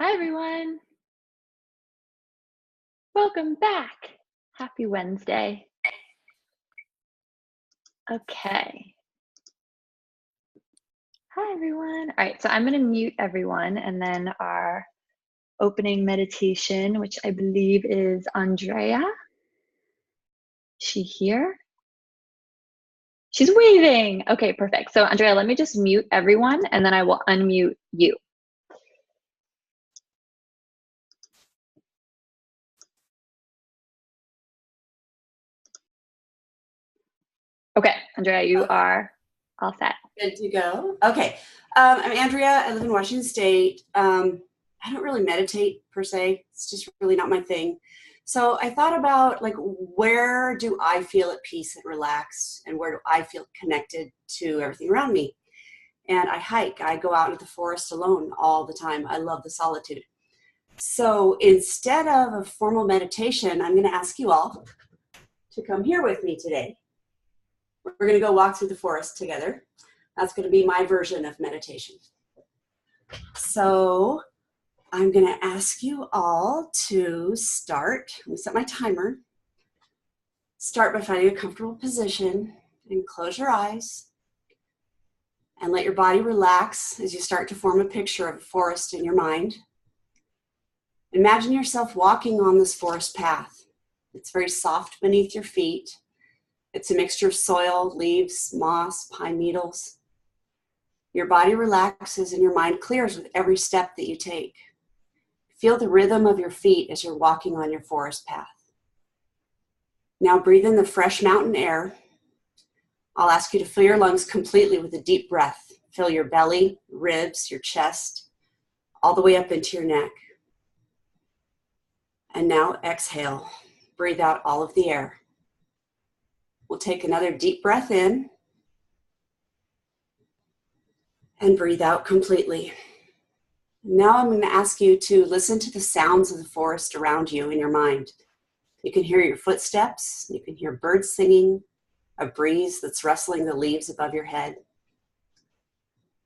Hi, everyone. Welcome back. Happy Wednesday. Okay. Hi, everyone. All right, so I'm going to mute everyone, and then our opening meditation, which I believe is Andrea. Is she here? She's waving. Okay, perfect. So Andrea, let me just mute everyone, and then I will unmute you. Okay, Andrea, you are all set. Good to go. Okay. I'm Andrea. I live in Washington State. I don't really meditate per se. It's just really not my thing. So I thought about where do I feel at peace and relaxed, and where do I feel connected to everything around me? And I hike. I go out into the forest alone all the time. I love the solitude. So instead of a formal meditation, I'm going to ask you all to come here with me today. We're going to go walk through the forest together. That's going to be my version of meditation. So I'm going to ask you all to start. Let me set my timer. Start by finding a comfortable position and close your eyes. And let your body relax as you start to form a picture of a forest in your mind. Imagine yourself walking on this forest path. It's very soft beneath your feet. It's a mixture of soil, leaves, moss, pine needles. Your body relaxes and your mind clears with every step that you take. Feel the rhythm of your feet as you're walking on your forest path. Now breathe in the fresh mountain air. I'll ask you to fill your lungs completely with a deep breath. Fill your belly, ribs, your chest, all the way up into your neck. And now exhale. Breathe out all of the air. We'll take another deep breath in and breathe out completely. Now I'm going to ask you to listen to the sounds of the forest around you in your mind. You can hear your footsteps. You can hear birds singing, a breeze that's rustling the leaves above your head.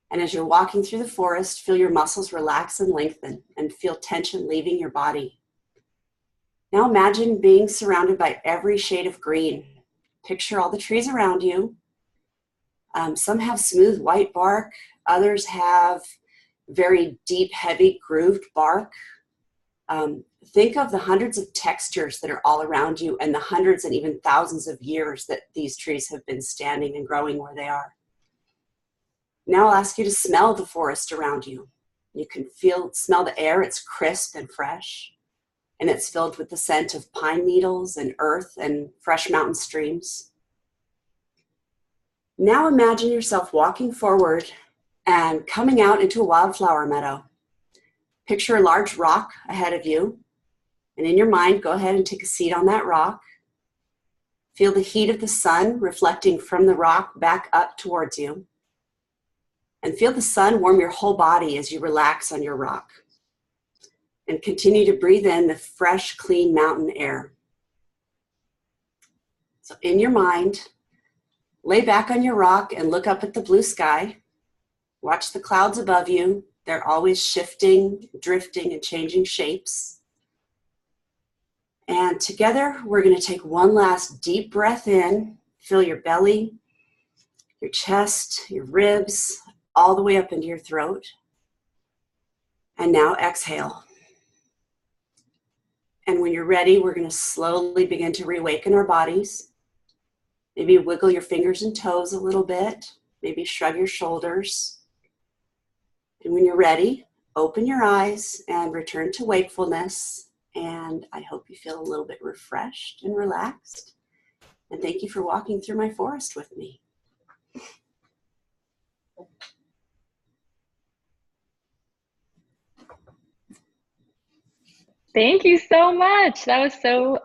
And as you're walking through the forest, feel your muscles relax and lengthen and feel tension leaving your body. Now imagine being surrounded by every shade of green. Picture all the trees around you. Some have smooth white bark. Others have very deep, heavy grooved bark. Think of the hundreds of textures that are all around you and the hundreds and even thousands of years that these trees have been standing and growing where they are. Now I'll ask you to smell the forest around you. You can smell the air. It's crisp and fresh. And it's filled with the scent of pine needles and earth and fresh mountain streams. Now imagine yourself walking forward and coming out into a wildflower meadow. Picture a large rock ahead of you. And in your mind, go ahead and take a seat on that rock. Feel the heat of the sun reflecting from the rock back up towards you. And feel the sun warm your whole body as you relax on your rock. And continue to breathe in the fresh, clean mountain air. So in your mind, lay back on your rock and look up at the blue sky. Watch the clouds above you. They're always shifting, drifting, and changing shapes. And together, we're going to take one last deep breath in. Fill your belly, your chest, your ribs, all the way up into your throat. And now exhale. And when you're ready, we're going to slowly begin to reawaken our bodies. Maybe wiggle your fingers and toes a little bit. Maybe shrug your shoulders. And when you're ready, open your eyes and return to wakefulness. And I hope you feel a little bit refreshed and relaxed. And thank you for walking through my forest with me. Thank you so much. That was so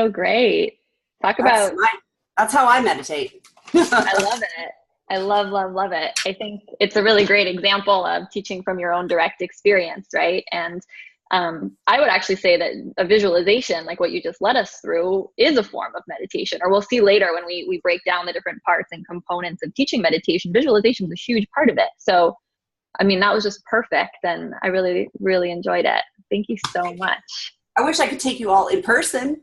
great. That's how I meditate. I love it. I love it. I think it's a really great example of teaching from your own direct experience, right? And I would actually say that a visualization, like what you just led us through, is a form of meditation. Or we'll see later when we break down the different parts and components of teaching meditation, visualization is a huge part of it. So I mean, that was just perfect. And I really, really enjoyed it. Thank you so much. I wish I could take you all in person.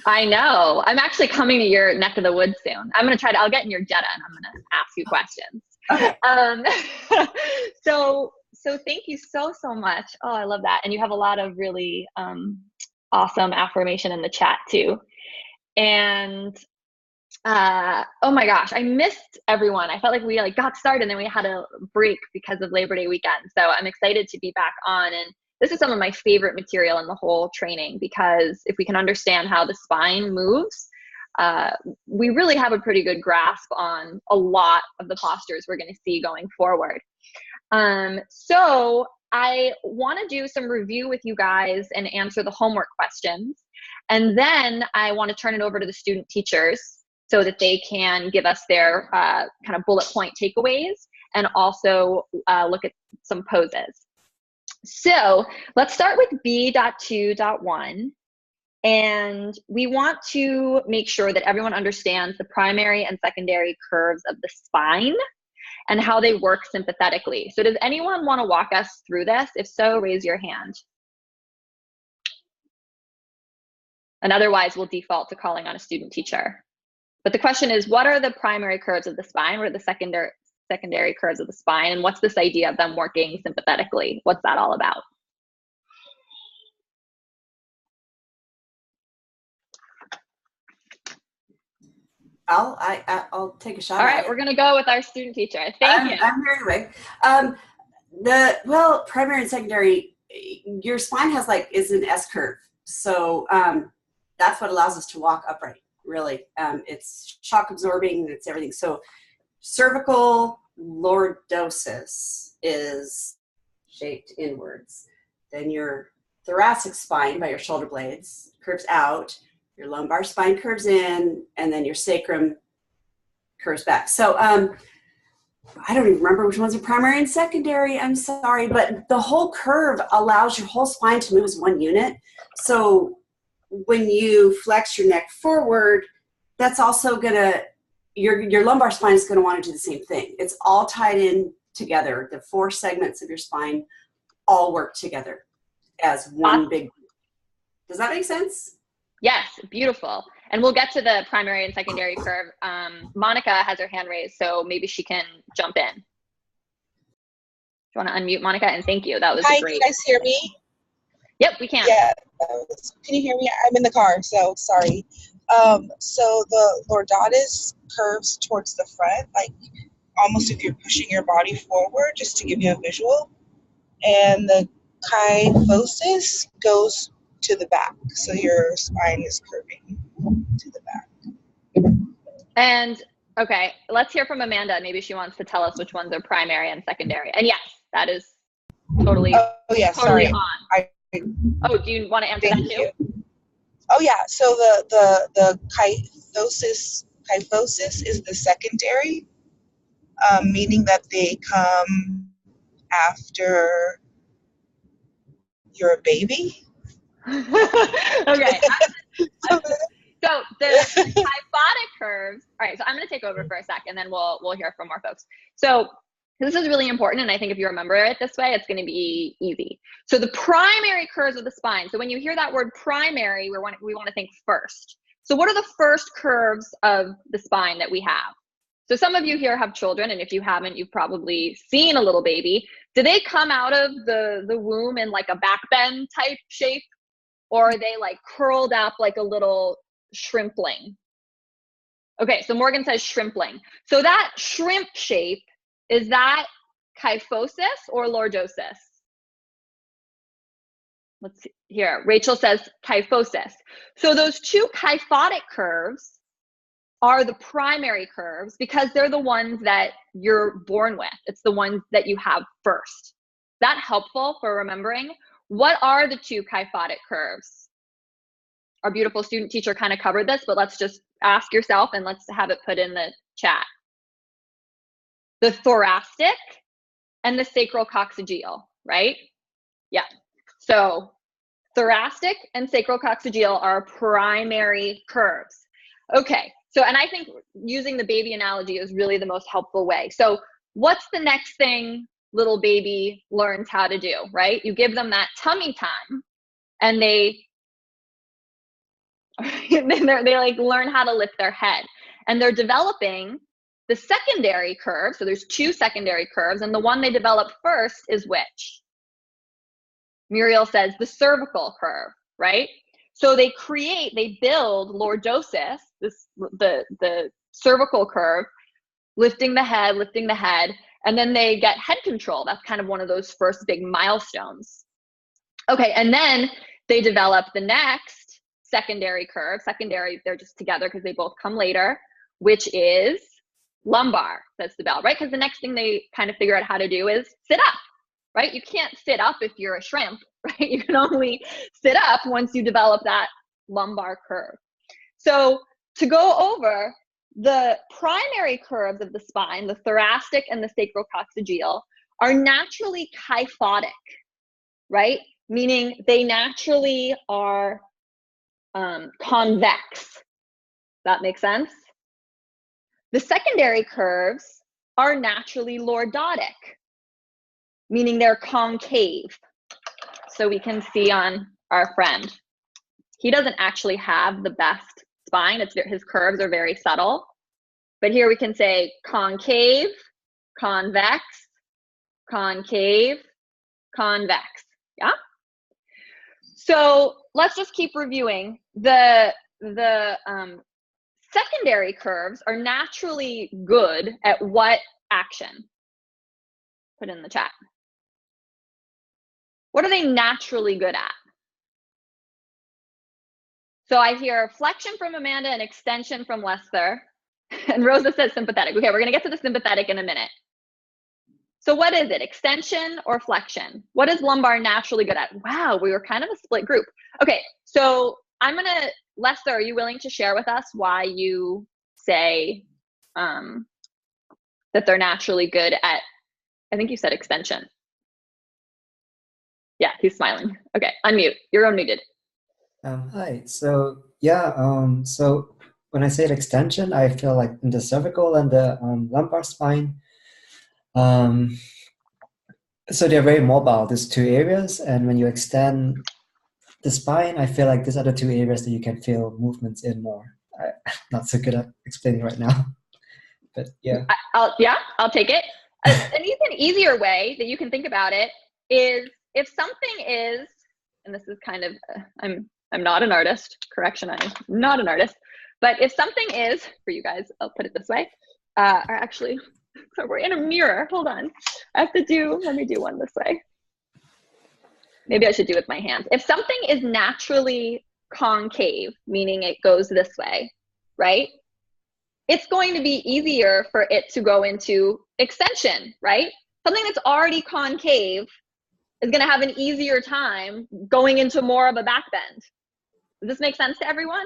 I know. I'm actually coming to your neck of the woods soon. I'm going to I'll get in your Jetta and I'm going to ask you questions. Okay. So thank you so much. Oh, I love that. And you have a lot of really awesome affirmation in the chat too. And oh my gosh, I missed everyone. I felt like we got started and then we had a break because of Labor Day weekend. So I'm excited to be back on. And this is some of my favorite material in the whole training, because if we can understand how the spine moves, we really have a pretty good grasp on a lot of the postures we're going to see going forward. So I want to do some review with you guys and answer the homework questions. And then I want to turn it over to the student teachers so that they can give us their kind of bullet point takeaways and also look at some poses. So let's start with B.2.1. And we want to make sure that everyone understands the primary and secondary curves of the spine and how they work sympathetically. So does anyone want to walk us through this? If so, raise your hand. And otherwise, we'll default to calling on a student teacher. But the question is, what are the primary curves of the spine? What are the secondary curves of the spine? And what's this idea of them working sympathetically? What's that all about? I'll take a shot. All right, we're going to go with our student teacher. Thank you. I'm very away. Primary and secondary, your spine is an S curve. So that's what allows us to walk upright, really. It's shock absorbing, it's everything. So cervical lordosis is shaped inwards. Then your thoracic spine by your shoulder blades curves out. Your lumbar spine curves in, and then your sacrum curves back. So I don't even remember which ones are primary and secondary. I'm sorry, but the whole curve allows your whole spine to move as one unit. So when you flex your neck forward, that's also gonna, your lumbar spine is gonna want to do the same thing. It's all tied in together. The 4 segments of your spine all work together as one big. Does that make sense? Yes, beautiful. And we'll get to the primary and secondary curve. Monica has her hand raised, so maybe she can jump in. Do you want to unmute Monica? And thank you. That was Hi, great. Can you guys hear me? Yep, we can. Yeah. Can you hear me? I'm in the car, so sorry. So the lordotis curves towards the front, like almost if you're pushing your body forward, just to give you a visual. And the kyphosis goes to the back, so your spine is curving to the back. And okay, let's hear from Amanda. Maybe she wants to tell us which ones are primary and secondary. And yes, that is totally. Oh yeah, totally sorry. On. Do you want to answer that too? Oh yeah. So the kyphosis is the secondary, meaning that they come after you're a baby. Okay. So the kyphotic curves. All right. So I'm going to take over for a sec, and then we'll hear from more folks. So this is really important, and I think if you remember it this way, it's going to be easy. So the primary curves of the spine. So when you hear that word primary, we want to think first. So what are the first curves of the spine that we have? So some of you here have children, and if you haven't, you've probably seen a little baby. Do they come out of the womb in like a back bend type shape? Or are they like curled up like a little shrimpling? Okay, so Morgan says shrimpling. So that shrimp shape, is that kyphosis or lordosis? Let's see here. Rachel says kyphosis. So those 2 kyphotic curves are the primary curves because they're the ones that you're born with. It's the ones that you have first. Is that helpful for remembering? What are the 2 kyphotic curves? Our beautiful student teacher kind of covered this, but let's just ask yourself and let's have it put in the chat. The thoracic and the sacrococcygeal, right? Yeah. So thoracic and sacrococcygeal are primary curves. Okay. So, and I think using the baby analogy is really the most helpful way. So what's the next thing little baby learns how to do, right? You give them that tummy time and they like learn how to lift their head, and they're developing the secondary curve. So there's 2 secondary curves, and the one they develop first is which? Muriel says the cervical curve, right? So they build lordosis, the cervical curve, lifting the head, and then they get head control. That's kind of one of those first big milestones. Okay, and then they develop the next secondary curve. Secondary, they're just together because they both come later, which is lumbar, says the bell, right? Because the next thing they kind of figure out how to do is sit up, right? You can't sit up if you're a shrimp, right? You can only sit up once you develop that lumbar curve. So to go over the primary curves of the spine, the thoracic and the sacrococcygeal, are naturally kyphotic, right? Meaning they naturally are convex. That makes sense? The secondary curves are naturally lordotic, meaning they're concave. So we can see on our friend, he doesn't actually have the best spine. His curves are very subtle. But here we can say concave, convex, concave, convex. Yeah? So let's just keep reviewing. The secondary curves are naturally good at what action? Put in the chat. What are they naturally good at? So I hear flexion from Amanda and extension from Lester. And Rosa says sympathetic. Okay, we're going to get to the sympathetic in a minute. So what is it, extension or flexion? What is lumbar naturally good at? Wow, we were kind of a split group. Okay, so Lester, are you willing to share with us why you say that they're naturally good at, I think you said extension. Yeah, he's smiling. Okay, unmute. You're unmuted. Hi. So yeah, so when I say extension, I feel like in the cervical and the lumbar spine, so they're very mobile, these 2 areas. And when you extend the spine, I feel like these are the 2 areas that you can feel movements in more. I'm not so good at explaining right now, but yeah. I'll take it. An even easier way that you can think about it is if something is, and this is kind of, I'm not an artist, correction, I'm not an artist, but if something is, for you guys, I'll put it this way, or actually, so we're in a mirror, hold on. Let me do one this way. Maybe I should do it with my hands. If something is naturally concave, meaning it goes this way, right? It's going to be easier for it to go into extension, right? Something that's already concave is going to have an easier time going into more of a back bend. Does this make sense to everyone?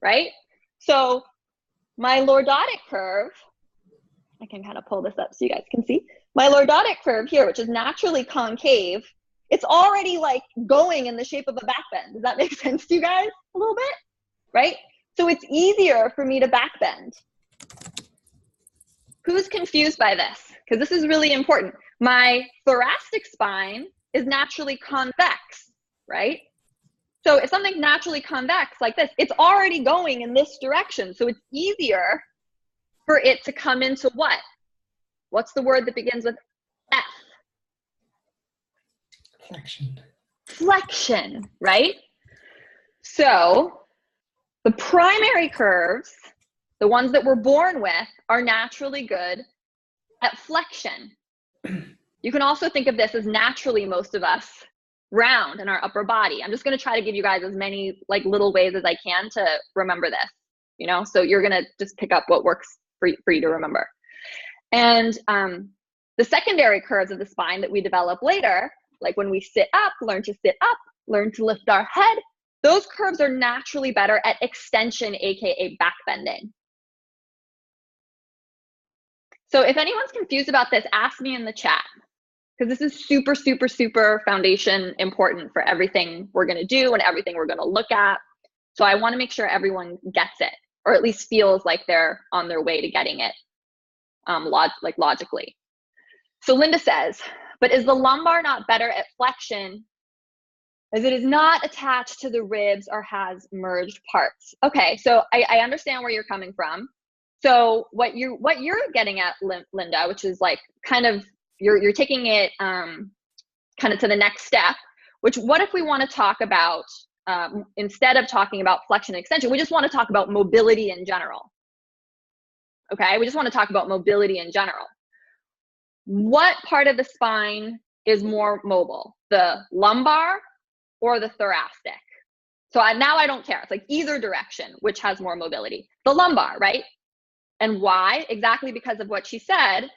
Right? So my lordotic curve, I can kind of pull this up so you guys can see. My lordotic curve here, which is naturally concave, it's already like going in the shape of a back bend. Does that make sense to you guys a little bit? Right? So it's easier for me to back bend. Who's confused by this? Because this is really important. My thoracic spine is naturally convex, right? So if something's naturally convex like this, it's already going in this direction. So it's easier for it to come into what? What's the word that begins with F? Flexion. Flexion, right? So the primary curves, the ones that we're born with, are naturally good at flexion. You can also think of this as naturally most of us round in our upper body. I'm just going to try to give you guys as many like little ways as I can to remember this, you know, so you're going to just pick up what works for you to remember. And the secondary curves of the spine that we develop later, like when we sit up, learn to sit up, learn to lift our head, those curves are naturally better at extension, aka back bending. So if anyone's confused about this, ask me in the chat, because this is super, super, super foundation important for everything we're going to do and everything we're going to look at. So I want to make sure everyone gets it, or at least feels like they're on their way to getting it, logically. So Linda says, but is the lumbar not better at flexion as it is not attached to the ribs or has merged parts? Okay, so I understand where you're coming from. So what you're getting at, Linda, which is like kind of, you're taking it kind of to the next step, which what if we want to talk about, instead of talking about flexion and extension, we just want to talk about mobility in general. Okay, we just want to talk about mobility in general. What part of the spine is more mobile, the lumbar or the thoracic? So now I don't care. It's like either direction, which has more mobility? The lumbar, right? And why? Exactly because of what she said.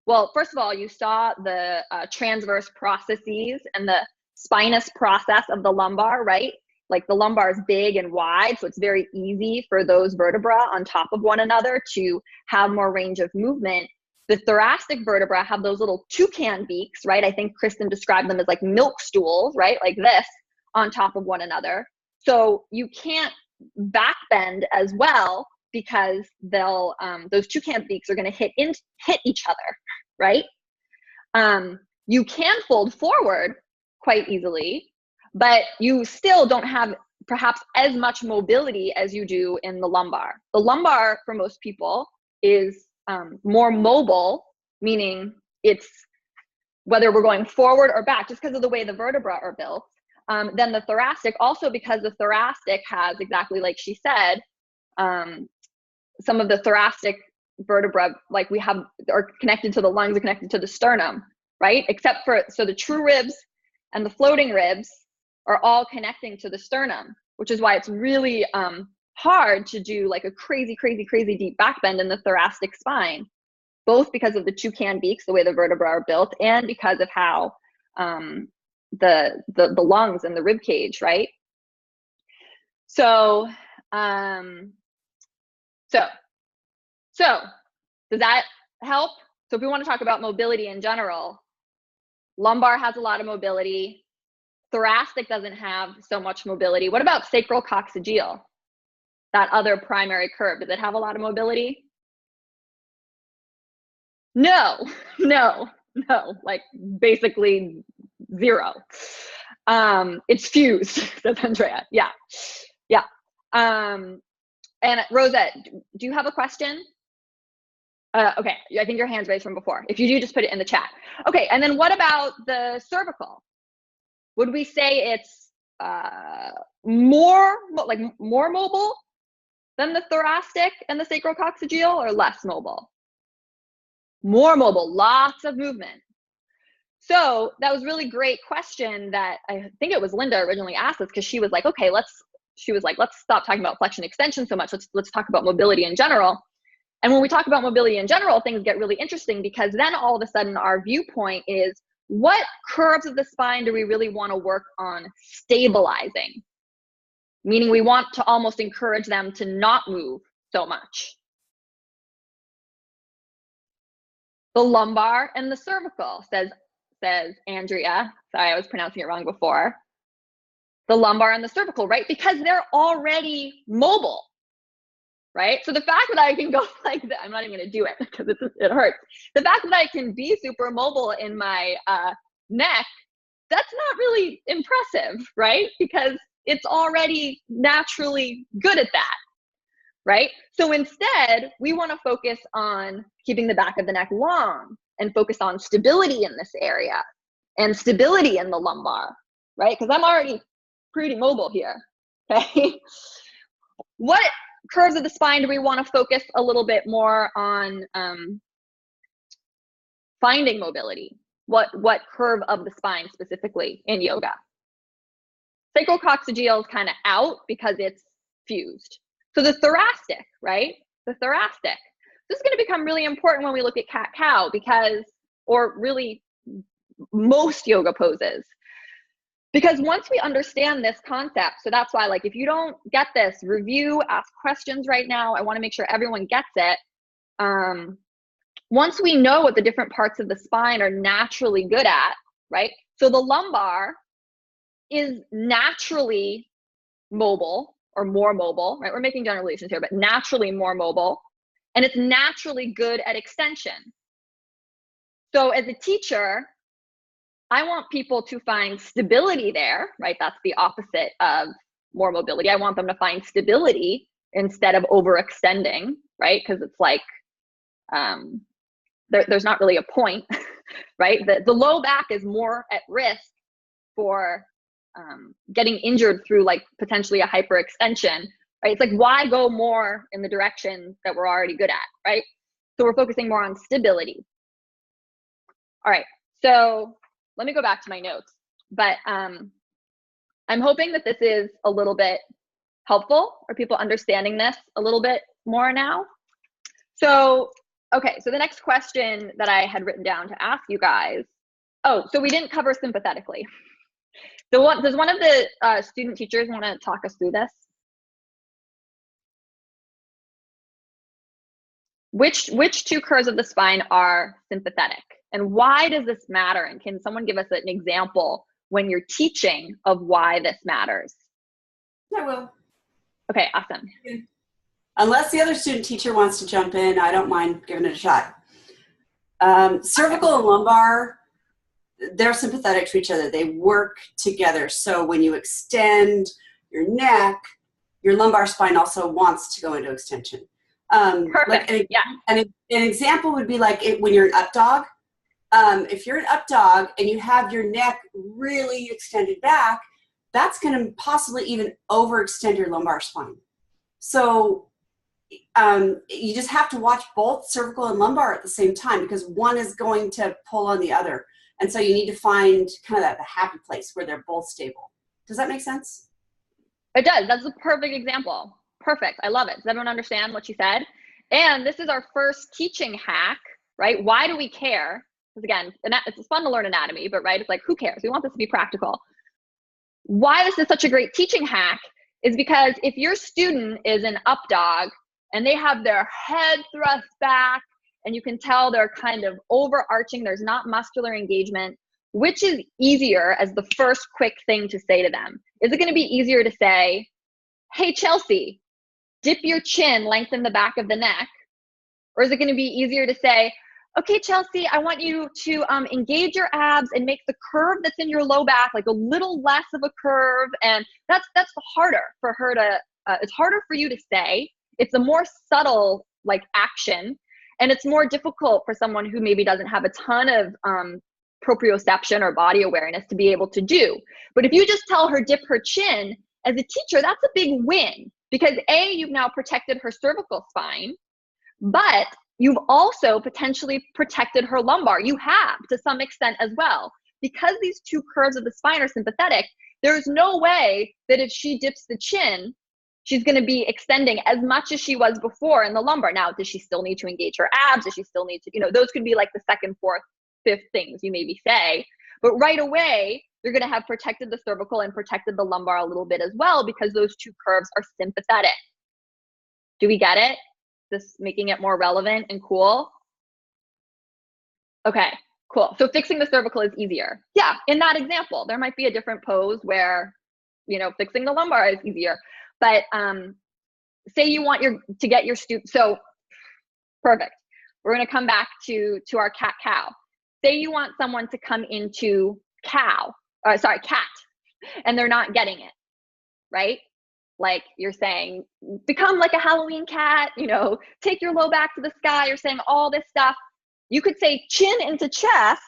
Well, first of all, you saw the transverse processes and the spinous process of the lumbar, right? Like the lumbar is big and wide, so it's very easy for those vertebrae on top of one another to have more range of movement. The thoracic vertebrae have those little toucan beaks, right? I think Kristen described them as like milk stools, right? Like this on top of one another. So you can't back bend as well because they'll those toucan beaks are going to hit each other, right? You can fold forward quite easily, but you still don't have perhaps as much mobility as you do in the lumbar. The lumbar for most people is more mobile, meaning it's whether we're going forward or back, just because of the way the vertebrae are built, than the thoracic, also because the thoracic has, exactly like she said, some of the thoracic vertebrae, like we have, are connected to the lungs, are connected to the sternum, right? Except for, so the true ribs and the floating ribs are all connecting to the sternum, which is why it's really hard to do like a crazy deep back bend in the thoracic spine, both because of the toucan beaks, the way the vertebrae are built, and because of how the lungs and the rib cage, right? So so does that help? So if we want to talk about mobility in general, lumbar has a lot of mobility. Thoracic doesn't have so much mobility. What about sacral coccygeal? That other primary curve, does it have a lot of mobility? No, like basically zero. It's fused, says Andrea. Yeah. And Rosette, do you have a question? Okay, I think your hand's raised from before. If you do, just put it in the chat. Okay, and then what about the cervical? Would we say it's more mobile than the thoracic and the sacrococcygeal, or less mobile? More mobile, lots of movement. So that was really great question that I think it was Linda originally asked us, because she was like, okay, let's stop talking about flexion extension so much. Let's talk about mobility in general. And when we talk about mobility in general, things get really interesting, because then all of a sudden our viewpoint is, what curves of the spine do we really want to work on stabilizing? Meaning we want to almost encourage them to not move so much. The lumbar and the cervical, says Andrea. Sorry, I was pronouncing it wrong before. The lumbar and the cervical, right? Because they're already mobile, right? So the fact that I can go like that, I'm not even going to do it because it hurts. The fact that I can be super mobile in my neck, that's not really impressive, right? Because it's already naturally good at that, right? So instead, we want to focus on keeping the back of the neck long and focus on stability in this area and stability in the lumbar, right? Because I'm already pretty mobile here, okay? What curves of the spine do we want to focus a little bit more on finding mobility? What curve of the spine specifically in yoga? Sacrococcygeal is kind of out because it's fused. So the thoracic, right? The thoracic. This is going to become really important when we look at cat-cow, because, or really most yoga poses. Because once we understand this concept, so that's why, like, if you don't get this, review, ask questions right now. I want to make sure everyone gets it. Once we know what the different parts of the spine are naturally good at, right? So the lumbar is naturally mobile, or more mobile, right? We're making generalizations here, but naturally more mobile. And it's naturally good at extension. So as a teacher, I want people to find stability there, right? That's the opposite of more mobility. I want them to find stability instead of overextending, right? Because it's like, there's not really a point, right? The low back is more at risk for getting injured through like potentially a hyperextension, right? It's like, why go more in the direction that we're already good at, right? So we're focusing more on stability. All right, so let me go back to my notes, but I'm hoping that this is a little bit helpful. Are people understanding this a little bit more now? So, okay, so the next question that I had written down to ask you guys, oh, so we didn't cover sympathetically. So does one of the student teachers want to talk us through this? Which two curves of the spine are sympathetic? And why does this matter? And can someone give us an example when you're teaching of why this matters? I will. Okay, awesome. Unless the other student teacher wants to jump in, I don't mind giving it a shot. Cervical and lumbar, they're sympathetic to each other. They work together. So when you extend your neck, your lumbar spine also wants to go into extension. Perfect. Like Yeah. an example would be like when you're an up dog. If you're an up dog and you have your neck really extended back, that's going to possibly even overextend your lumbar spine. So you just have to watch both cervical and lumbar at the same time, because one is going to pull on the other. And so you need to find kind of the happy place where they're both stable. Does that make sense? It does. That's a perfect example. Perfect. I love it. Does everyone understand what she said? And this is our first teaching hack, right? Why do we care? Because again, it's fun to learn anatomy, but right, it's like, who cares? We want this to be practical. Why this is such a great teaching hack is because if your student is an up dog and they have their head thrust back and you can tell they're kind of overarching, there's not muscular engagement, which is easier as the first quick thing to say to them? Is it going to be easier to say, hey, Chelsea, dip your chin, lengthen the back of the neck? Or is it going to be easier to say, okay, Chelsea, I want you to engage your abs and make the curve that's in your low back like a little less of a curve? And that's harder for her to, it's harder for you to say. It's a more subtle like action, and it's more difficult for someone who maybe doesn't have a ton of proprioception or body awareness to be able to do. But if you just tell her dip her chin, as a teacher, that's a big win, because A, you've now protected her cervical spine, but you've also potentially protected her lumbar. You have to some extent as well. Because these two curves of the spine are sympathetic, there's no way that if she dips the chin, she's going to be extending as much as she was before in the lumbar. Now, does she still need to engage her abs? Does she still need to, those could be like the second, fourth, fifth things you maybe say. But right away, you're going to have protected the cervical and protected the lumbar a little bit as well, because those two curves are sympathetic. Do we get it? This making it more relevant and cool? Okay, cool. So fixing the cervical is easier. Yeah, in that example, there might be a different pose where, fixing the lumbar is easier. But say you want to get your student, so perfect. We're going to come back to our cat-cow. Say you want someone to come into cat, and they're not getting it, right? Like you're saying, become like a Halloween cat, take your low back to the sky. You're saying all this stuff. You could say chin into chest.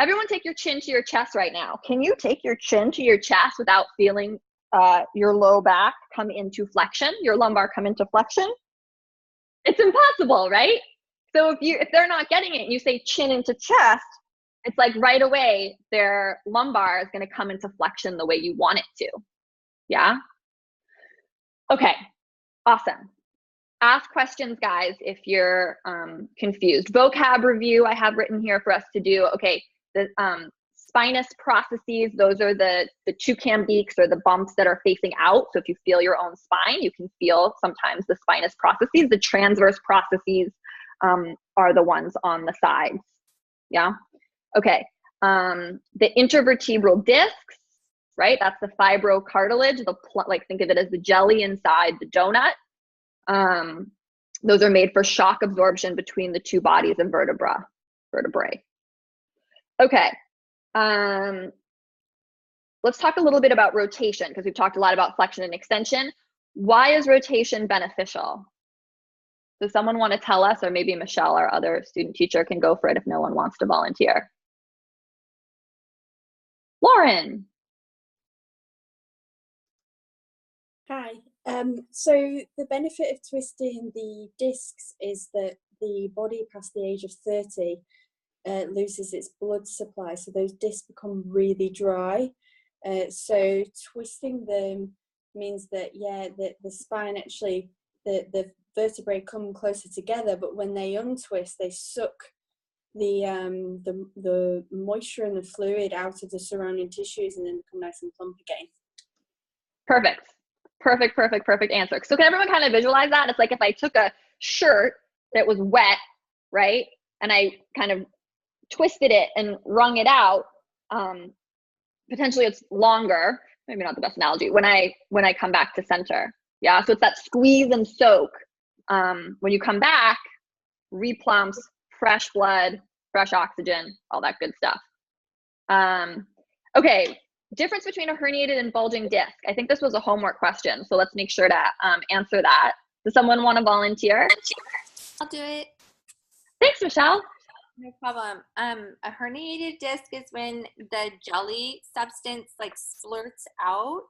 Everyone take your chin to your chest right now. Can you take your chin to your chest without feeling your low back come into flexion, your lumbar come into flexion? It's impossible, right? So if they're not getting it and you say chin into chest, it's like right away their lumbar is going to come into flexion the way you want it to. Yeah? Okay, awesome. Ask questions, guys, if you're confused. Vocab review I have written here for us to do. Okay, the spinous processes, those are the toucan beaks or the bumps that are facing out. So if you feel your own spine, you can feel sometimes the spinous processes. The transverse processes are the ones on the sides. Yeah? Okay. The intervertebral discs, right? That's the fibrocartilage. Think of it as the jelly inside the donut. Those are made for shock absorption between the two bodies of vertebrae. Okay. Let's talk a little bit about rotation, because we've talked a lot about flexion and extension. Why is rotation beneficial? Does someone want to tell us, or maybe Michelle, our other student teacher, can go for it if no one wants to volunteer? Lauren. Hi. So the benefit of twisting the discs is that the body past the age of 30 loses its blood supply, so those discs become really dry. So twisting them means that, yeah, the spine actually, the vertebrae come closer together, but when they untwist, they suck the moisture and the fluid out of the surrounding tissues and then become nice and plump again. Perfect answer. So can everyone kind of visualize that? It's like if I took a shirt that was wet, right, and I kind of twisted it and wrung it out, potentially it's longer, maybe not the best analogy, when I come back to center. Yeah, so it's that squeeze and soak. When you come back, replumps, fresh blood, fresh oxygen, all that good stuff. Okay, difference between a herniated and bulging disc. I think this was a homework question, so let's make sure to answer that. Does someone want to volunteer? I'll do it. Thanks, Michelle. No problem. A herniated disc is when the jelly substance like splurts out,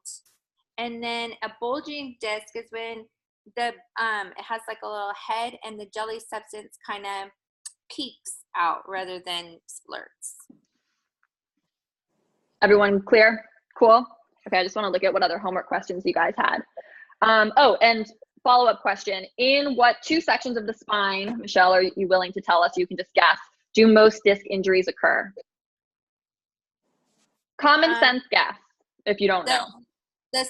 and then a bulging disc is when the it has like a little head and the jelly substance kind of peeks out rather than splurts. Everyone clear? Cool. Okay, I just want to look at what other homework questions you guys had. Oh, and follow-up question. In what two sections of the spine, Michelle, are you willing to tell us? You can just guess. Do most disc injuries occur? Common sense guess, if you don't know. The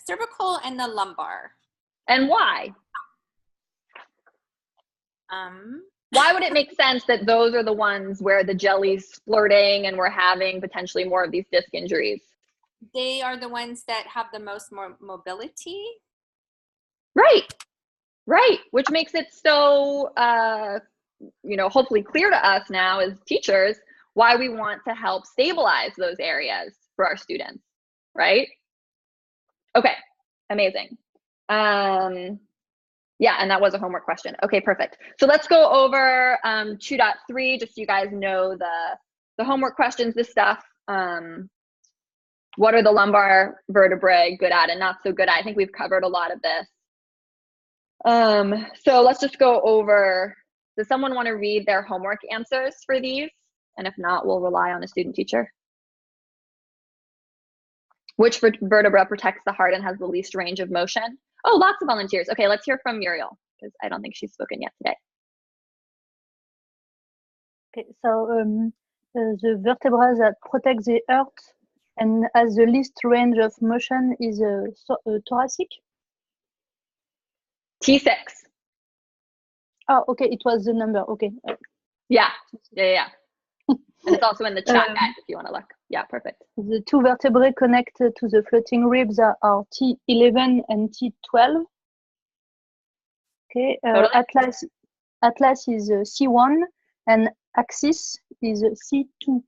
cervical and the lumbar. And why? Why would it make sense that those are the ones where the jelly's splurting and we're having potentially more of these disc injuries? They are the ones that have the most more mobility. Right. Which makes it so, hopefully clear to us now as teachers why we want to help stabilize those areas for our students, right? Okay, amazing. Yeah, and that was a homework question. Okay, perfect. So let's go over 2.3, just so you guys know the homework questions, this stuff. What are the lumbar vertebrae good at and not so good at? I think we've covered a lot of this. So let's just go over, does someone want to read their homework answers for these? And if not, we'll rely on a student teacher. Which vertebra protects the heart and has the least range of motion? Oh, lots of volunteers. Okay, let's hear from Muriel, because I don't think she's spoken yet today. Okay, so the vertebra that protects the heart and has the least range of motion is thoracic. T6. Oh, okay, it was the number. Okay. Yeah. And it's also in the chat, guys, if you want to look. Yeah, perfect. The two vertebrae connected to the floating ribs are T11 and T12. Okay, totally. Atlas is C1 and axis is C2.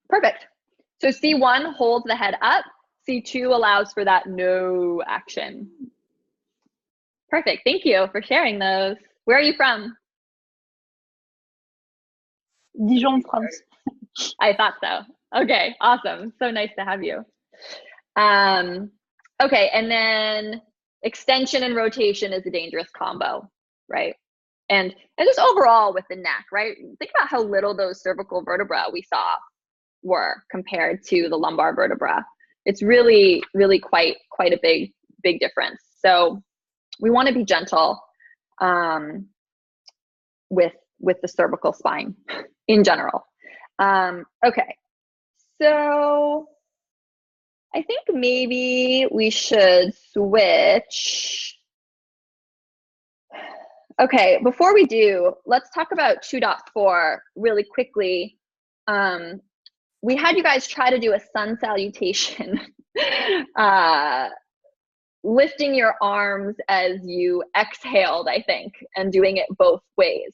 Perfect. So C1 holds the head up. C2 allows for that no action. Perfect. Thank you for sharing those. Where are you from? Dijon, France. I thought so. Okay, awesome. So nice to have you. Okay, and then extension and rotation is a dangerous combo, right? And just overall with the neck, right? Think about how little those cervical vertebrae we saw were compared to the lumbar vertebra. It's really, really quite a big difference. So we want to be gentle with the cervical spine in general. Okay, so I think maybe we should switch. Okay, before we do, let's talk about 2.4 really quickly. We had you guys try to do a sun salutation, lifting your arms as you exhaled, I think, and doing it both ways.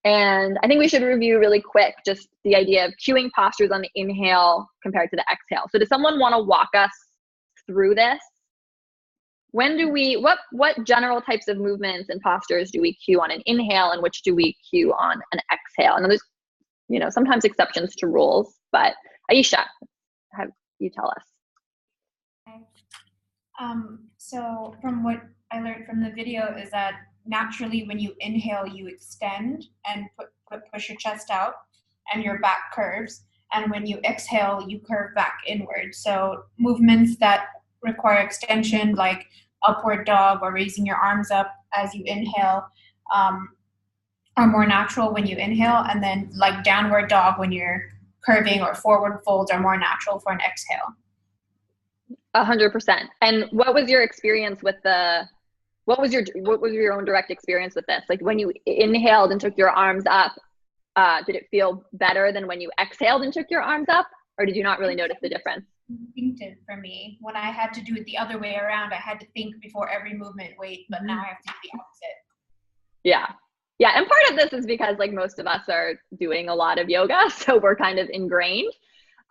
And I think we should review really quick just the idea of cueing postures on the inhale compared to the exhale. So does someone want to walk us through this? When do we, what general types of movements and postures do we cue on an inhale, and which do we cue on an exhale? And there's, you know, sometimes exceptions to rules, but Aisha, have you tell us. Okay. So from what I learned from the video is that naturally when you inhale, you extend and push your chest out and your back curves. And when you exhale, you curve back inward. So movements that require extension, like upward dog or raising your arms up as you inhale, are more natural when you inhale. And then like downward dog when you're curving, or forward folds are more natural for an exhale. 100%. And what was your experience with what was your own direct experience with this? Like when you inhaled and took your arms up, did it feel better than when you exhaled and took your arms up, or did you not really notice the difference? Instinctive for me. When I had to do it the other way around, I had to think before every movement, wait, but now I have to do the opposite. Yeah. Yeah. And part of this is because like most of us are doing a lot of yoga, so we're kind of ingrained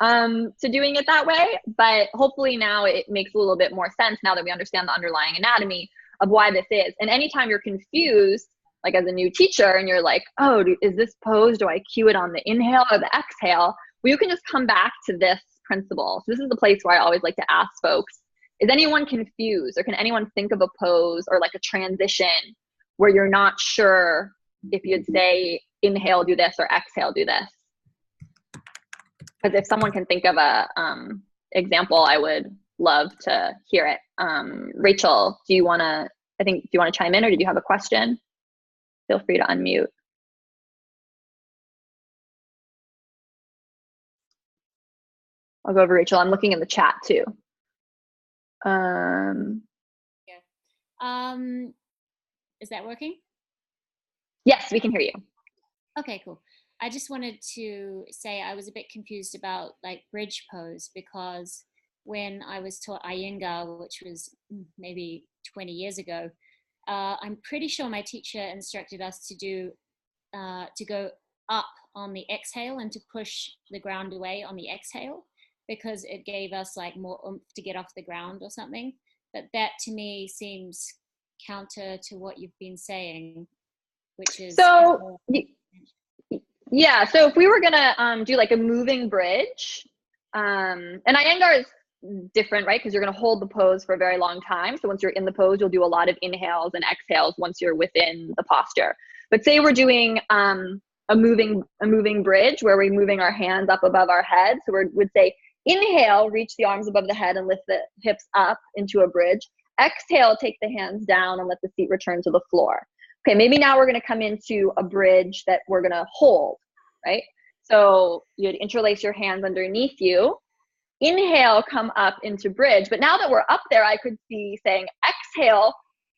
to doing it that way. But hopefully now it makes a little bit more sense now that we understand the underlying anatomy of why this is. And anytime you're confused, like as a new teacher, and you're like, oh, is this pose, do I cue it on the inhale or the exhale? Well, you can just come back to this principle. So this is the place where I always like to ask folks, is anyone confused, or can anyone think of a pose or like a transition where you're not sure if you'd say inhale, do this, or exhale, do this? Because if someone can think of a example, I would love to hear it. Rachel, do you want to chime in, or did you have a question? Feel free to unmute. I'll go over Rachel. I'm looking in the chat too. Is that working? Yes, we can hear you. Okay, cool. I just wanted to say I was a bit confused about like bridge pose, because when I was taught Iyengar, which was maybe 20 years ago, I'm pretty sure my teacher instructed us to go up on the exhale and to push the ground away on the exhale, because it gave us like more oomph to get off the ground or something. But that to me seems counter to what you've been saying, which is so yeah. So if we were gonna do like a moving bridge, and Iyengar is different, right? Because you're gonna hold the pose for a very long time. So once you're in the pose, you'll do a lot of inhales and exhales once you're within the posture. But say we're doing a moving bridge where we're moving our hands up above our head. So we would say inhale, reach the arms above the head and lift the hips up into a bridge. Exhale, take the hands down and let the feet return to the floor. Okay, maybe now we're gonna come into a bridge that we're gonna hold, right? So you'd interlace your hands underneath you. Inhale, come up into bridge. But now that we're up there, I could see saying exhale,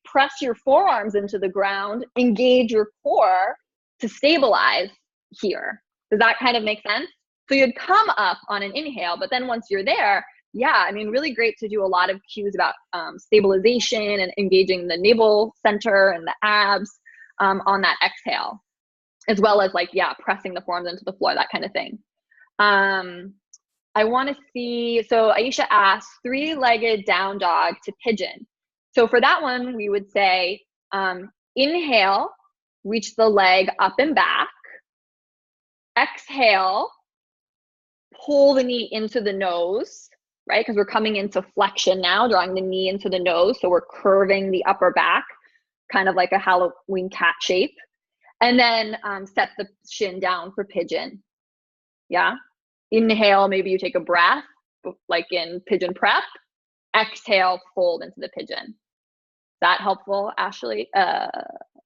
press your forearms into the ground, engage your core to stabilize here. Does that kind of make sense? So you'd come up on an inhale, but then once you're there, yeah, I mean, really great to do a lot of cues about stabilization and engaging the navel center and the abs on that exhale, as well as like, yeah, pressing the forearms into the floor, that kind of thing. I want to see, so Aisha asked, 3-legged down dog to pigeon. So for that one, we would say inhale, reach the leg up and back. Exhale, pull the knee into the nose, right? Because we're coming into flexion now, drawing the knee into the nose. So we're curving the upper back, kind of like a Halloween cat shape. And then set the shin down for pigeon. Yeah. Inhale, maybe you take a breath, like in pigeon prep. Exhale, fold into the pigeon. Is that helpful, Ashley?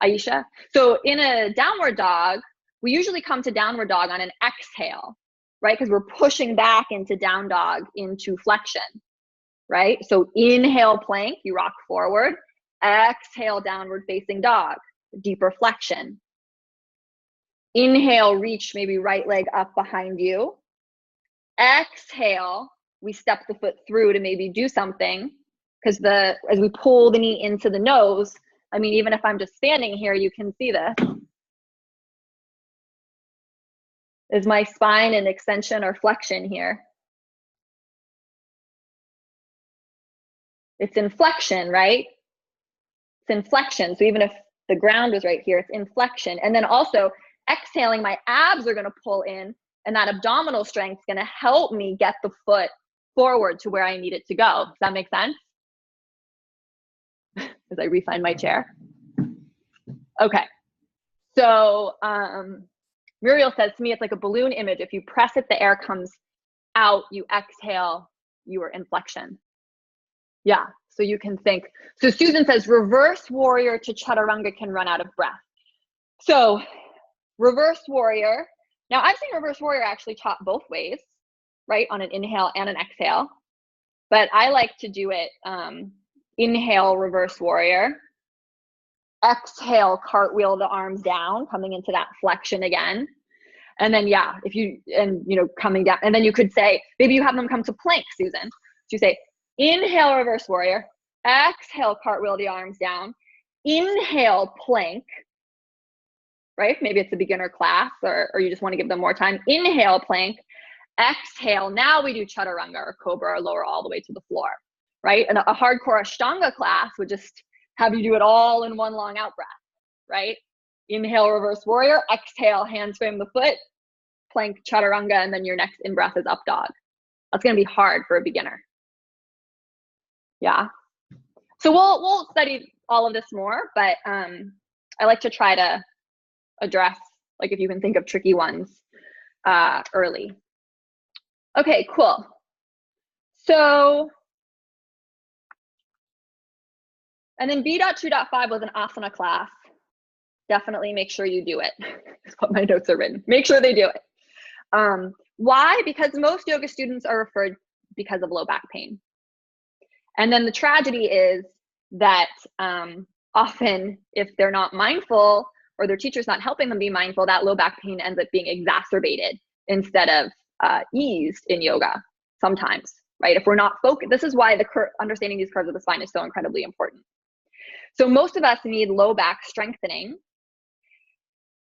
Aisha? So in a downward dog, we usually come to downward dog on an exhale, right? Because we're pushing back into down dog into flexion, right? So inhale, plank, you rock forward. Exhale, downward facing dog, deeper flexion. Inhale, reach maybe right leg up behind you. Exhale, we step the foot through to maybe do something, because as we pull the knee into the nose, I mean, even if I'm just standing here, you can see this. Is my spine an extension or flexion here? It's inflection, right? It's inflection. So even if the ground is right here, it's inflection. And then also exhaling, my abs are going to pull in, and that abdominal strength is going to help me get the foot forward to where I need it to go. Does that make sense? As I refine my chair. Okay. So Muriel says to me, it's like a balloon image. If you press it, the air comes out, you exhale, you are inflection. Yeah, so you can think. So Susan says, reverse warrior to chaturanga can run out of breath. So reverse warrior. Now I've seen reverse warrior actually taught both ways, right? On an inhale and an exhale. But I like to do it inhale, reverse warrior. Exhale, cartwheel the arms down, coming into that flexion again. And then, yeah, if you, and you know, coming down. And then you could say, maybe you have them come to plank, Susan. So you say, inhale, reverse warrior. Exhale, cartwheel the arms down. Inhale, plank. Right? Maybe it's a beginner class, or you just want to give them more time. Inhale, plank. Exhale. Now we do chaturanga or cobra or lower all the way to the floor. Right? And a hardcore Ashtanga class would just have you do it all in one long out breath, right? Inhale, reverse warrior. Exhale, hands frame the foot. Plank, chaturanga, and then your next in-breath is up dog. That's going to be hard for a beginner. Yeah. So we'll study all of this more, but I like to try to address, like, if you can think of tricky ones early. Okay, cool. So, and then B.2.5 was an asana class. Definitely make sure you do it. That's what my notes are written. Make sure they do it. Why? Because most yoga students are referred because of low back pain. And then the tragedy is that often if they're not mindful, or their teacher's not helping them be mindful, that low back pain ends up being exacerbated instead of eased in yoga sometimes, right? If we're not focused, this is why understanding these curves of the spine is so incredibly important. So most of us need low back strengthening.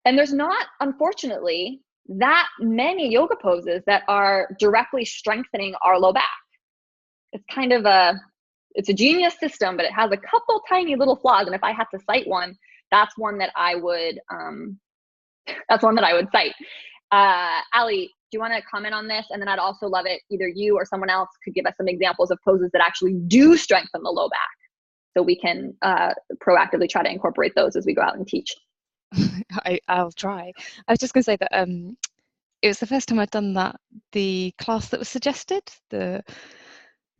And there's not, unfortunately, that many yoga poses that are directly strengthening our low back. It's kind of it's a genius system, but it has a couple tiny little flaws. And if I had to cite one, that's one that I would cite. Ali, do you want to comment on this? And then I'd also love it, either you or someone else could give us some examples of poses that actually do strengthen the low back, so we can proactively try to incorporate those as we go out and teach. I'll try. I was just going to say that it was the first time I'd done that, the class that was suggested, the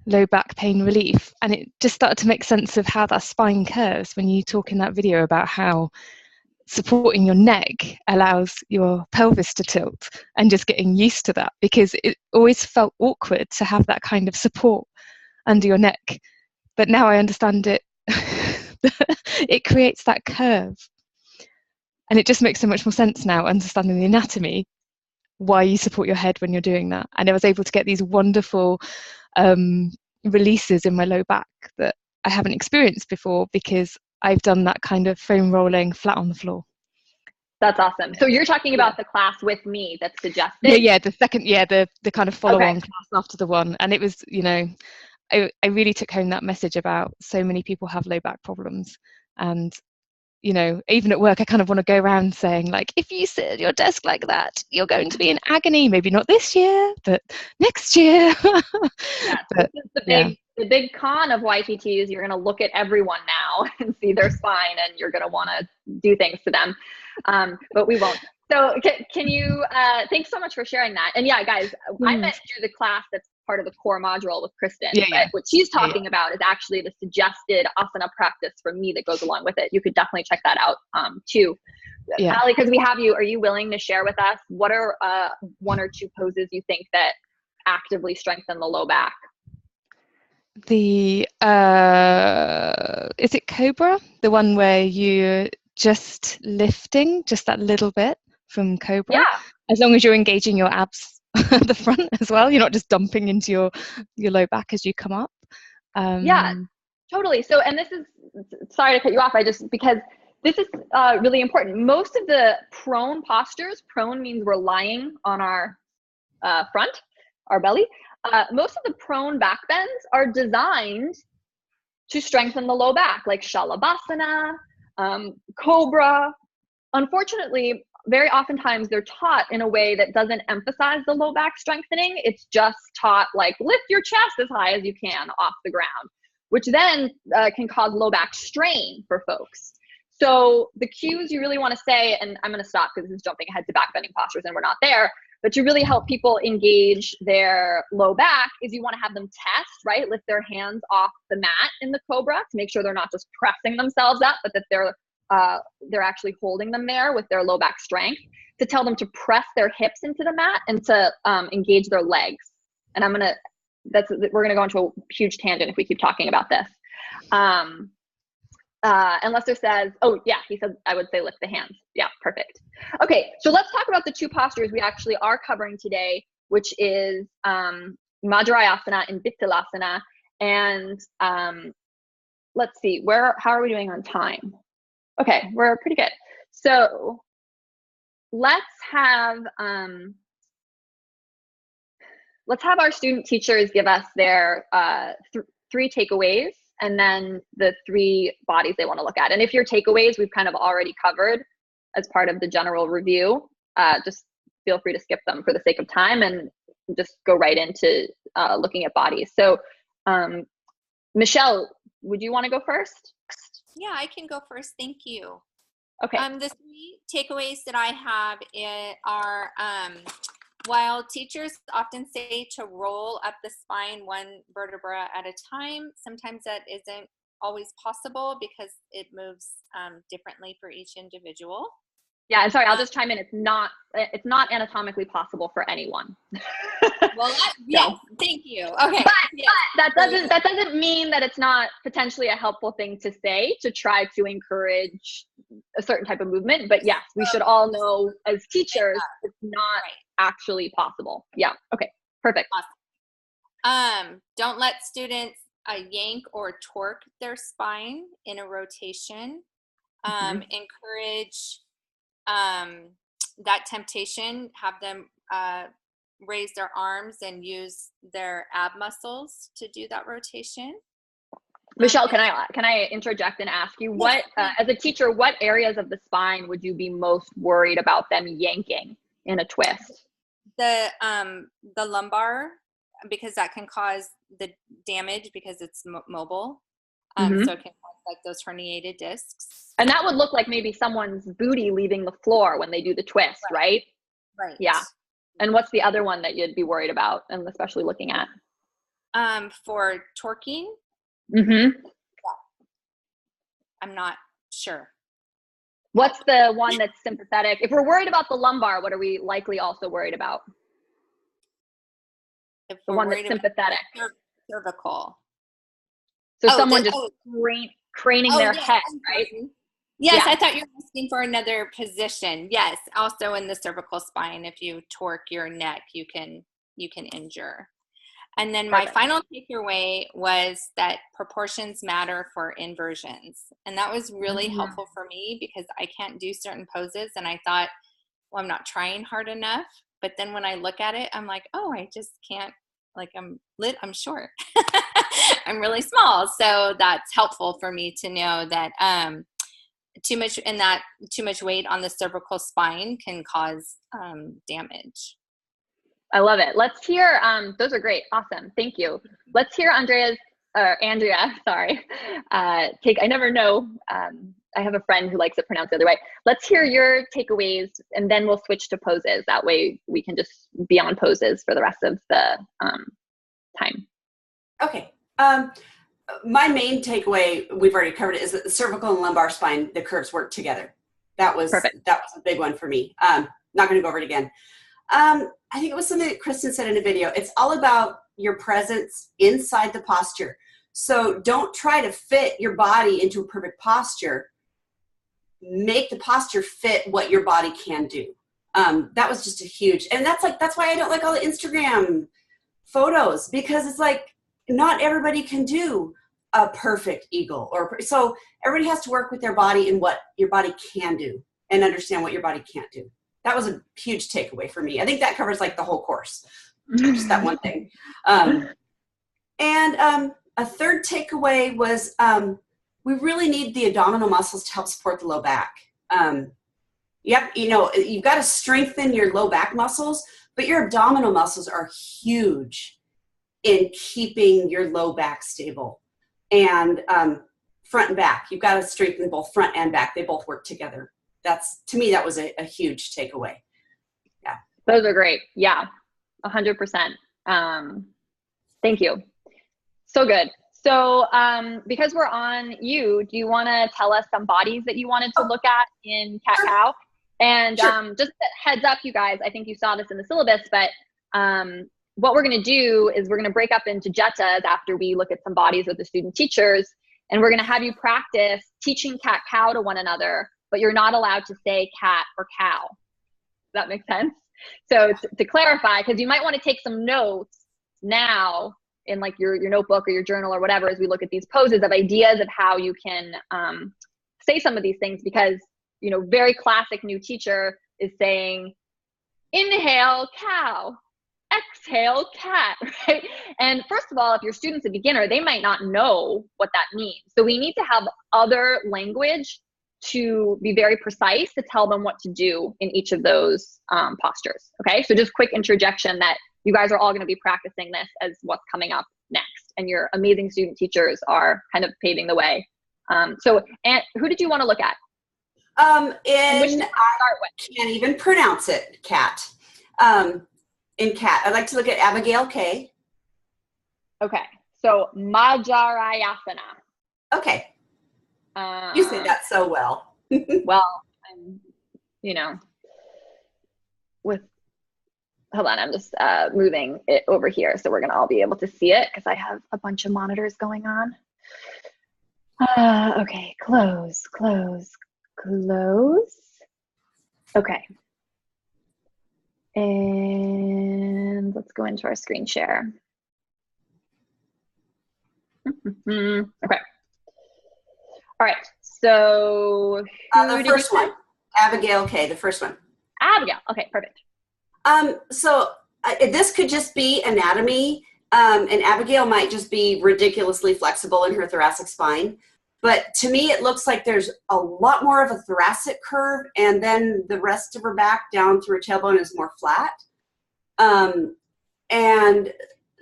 low back pain relief, and it just started to make sense of how that spine curves when you talk in that video about how supporting your neck allows your pelvis to tilt, and just getting used to that, because it always felt awkward to have that kind of support under your neck. But now I understand it. It creates that curve. And it just makes so much more sense now, understanding the anatomy, why you support your head when you're doing that. And I was able to get these wonderful releases in my low back that I haven't experienced before, because I've done that kind of foam rolling flat on the floor. That's awesome. So you're talking about the class with me that's suggested? Yeah, the second, the kind of follow-on class after the one. And it was, I really took home that message about so many people have low back problems. And even at work, I kind of want to go around saying, like, if you sit at your desk like that, you're going to be in agony. Maybe not this year, but next year. Yeah, but, the big con of YPT is you're going to look at everyone now and see their spine, and you're going to want to do things to them. But we won't. So can you, thanks so much for sharing that. And yeah, guys, I meant to do the class that's part of the core module with Kristen. But what she's talking about is actually the suggested asana practice from me that goes along with it. You could definitely check that out too. Yeah. Ali, because we have you, are you willing to share with us what are one or two poses you think that actively strengthen the low back? The is it Cobra, the one where you're just lifting just that little bit from Cobra? Yeah, as long as you're engaging your abs at the front as well, you're not just dumping into your low back as you come up. Yeah, totally. So, and this is, sorry to cut you off, because this is really important. Most of the prone postures, prone means we're lying on our front, our belly. Most of the prone back bends are designed to strengthen the low back, like Shalabhasana, Cobra. Unfortunately, very oftentimes they're taught in a way that doesn't emphasize the low back strengthening. It's just taught like lift your chest as high as you can off the ground, which then can cause low back strain for folks. So the cues you really want to say, and I'm going to stop because this is jumping ahead to back bending postures and we're not there, but to really help people engage their low back is you want to have them test, right? Lift their hands off the mat in the Cobra to make sure they're not just pressing themselves up, but that they're actually holding them there with their low back strength, to tell them to press their hips into the mat and to engage their legs. And we're going to go into a huge tangent if we keep talking about this. And Lester says, oh yeah, he said, I would say lift the hands. Yeah, perfect. Okay, so let's talk about the two postures we actually are covering today, which is Marjaryasana and Bitilasana. And let's see, how are we doing on time? Okay, we're pretty good. So let's have our student teachers give us their 3 takeaways, and then the 3 bodies they want to look at. And if your takeaways we've kind of already covered as part of the general review, just feel free to skip them for the sake of time and just go right into looking at bodies. So Michelle, would you want to go first? Yeah, I can go first. Thank you. Okay. The 3 takeaways that I have are while teachers often say to roll up the spine 1 vertebra at a time, sometimes that isn't always possible because it moves differently for each individual. Yeah, I'm sorry, I'll just chime in. It's not anatomically possible for anyone. Well, yes, thank you. Okay. But that doesn't mean that it's not potentially a helpful thing to say to try to encourage a certain type of movement. But yes, we should all know as teachers it's not actually possible. Yeah. Okay. Perfect. Awesome. Don't let students yank or torque their spine in a rotation. Encourage that temptation. Have them raise their arms and use their ab muscles to do that rotation. Michelle, can I interject and ask you what, as a teacher, what areas of the spine would you be most worried about them yanking in a twist? The lumbar, because that can cause the damage because it's mobile. So it can cause like those herniated discs. And that would look like maybe someone's booty leaving the floor when they do the twist, right? Right. Yeah. And what's the other one that you'd be worried about and especially looking at? For torquing? Mm-hmm. I'm not sure. What's the one that's sympathetic? If we're worried about the lumbar, what are we likely also worried about? If the one that's sympathetic. Cervical. So someone just craning their head, right? Yes, yeah. I thought you were asking for another position. Yes, also in the cervical spine, if you torque your neck, you can injure. And then my final takeaway was that proportions matter for inversions. And that was really helpful for me because I can't do certain poses. And I thought, well, I'm not trying hard enough. But then when I look at it, I'm like, oh, I just can't, like I'm short. I'm really small. So that's helpful for me to know that too much weight on the cervical spine can cause damage. I love it. Let's hear, those are great. Awesome. Thank you. Let's hear Andrea, sorry. I never know. I have a friend who likes it pronounced the other way. Let's hear your takeaways and then we'll switch to poses. That way we can just be on poses for the rest of the time. Okay. My main takeaway, we've already covered it, is that the cervical and lumbar spine, the curves work together. That was a big one for me. Not going to go over it again. I think it was something that Kristen said in a video. It's all about your presence inside the posture. So don't try to fit your body into a perfect posture. Make the posture fit what your body can do. That was just a huge, and that's why I don't like all the Instagram photos, because it's like not everybody can do a perfect eagle. So everybody has to work with their body and what your body can do and understand what your body can't do. That was a huge takeaway for me. I think that covers like the whole course, just that one thing. And a third takeaway was we really need the abdominal muscles to help support the low back. You've got to strengthen your low back muscles, but your abdominal muscles are huge in keeping your low back stable. And front and back, you've got to strengthen both front and back. They both work together. To me, that was a huge takeaway. Yeah. Those are great. Yeah, 100%. Thank you. So good. So because we're on you, do you want to tell us some bodies that you wanted to look at in cat-cow? And just a heads up, you guys, I think you saw this in the syllabus, but what we're going to do is we're going to break up into jettas after we look at some bodies with the student teachers, and we're going to have you practice teaching cat-cow to one another, but you're not allowed to say cat or cow. Does that make sense? So to clarify, because you might want to take some notes now in like your notebook or your journal or whatever, as we look at these poses of ideas of how you can say some of these things, because, very classic new teacher is saying, inhale, cow, exhale, cat, right? And first of all, if your student's a beginner, they might not know what that means. So we need to have other language to be very precise to tell them what to do in each of those postures. Okay, so just quick interjection that you guys are all going to be practicing this as what's coming up next, and your amazing student teachers are kind of paving the way. So, and who did you want to look at? I can't even pronounce it, cat. In cat, I'd like to look at Abigail K. Okay, so Marjaryasana. Okay. You say that so well. Well, I'm, hold on, I'm just moving it over here so we're gonna all be able to see it because I have a bunch of monitors going on. Okay, close. Okay. And let's go into our screen share. Okay. All right, so the first one, Abigail K, the first one. Abigail, okay, perfect. So this could just be anatomy, and Abigail might just be ridiculously flexible in her thoracic spine. But to me, it looks like there's a lot more of a thoracic curve, and then the rest of her back down through her tailbone is more flat. And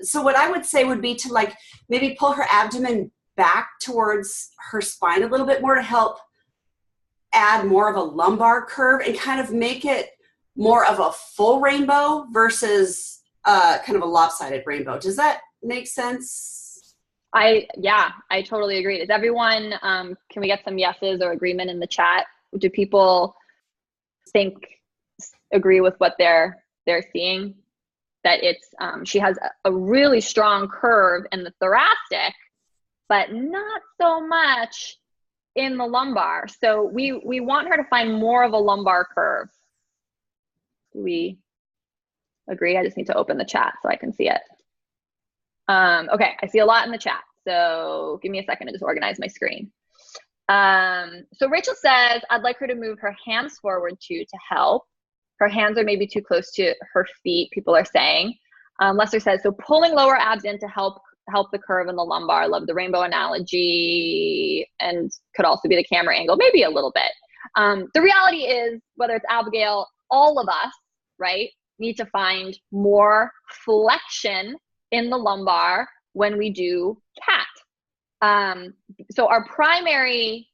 so what I would say would be to like maybe pull her abdomen back towards her spine a little bit more to help add more of a lumbar curve and kind of make it more of a full rainbow versus kind of a lopsided rainbow. Does that make sense? I totally agree. Does everyone, can we get some yeses or agreement in the chat? Do people agree with what they're seeing? That it's, she has a really strong curve in the thoracic, but not so much in the lumbar. So we want her to find more of a lumbar curve. Do we agree? I just need to open the chat so I can see it. Okay, I see a lot in the chat. So give me a second to just organize my screen. So Rachel says, I'd like her to move her hands forward too to help. Her hands are maybe too close to her feet, people are saying. Lester says, so pulling lower abs in to help the curve in the lumbar. Love the rainbow analogy, and could also be the camera angle, maybe a little bit. The reality is, whether it's Abigail, all of us, right, need to find more flexion in the lumbar when we do cat. So our primary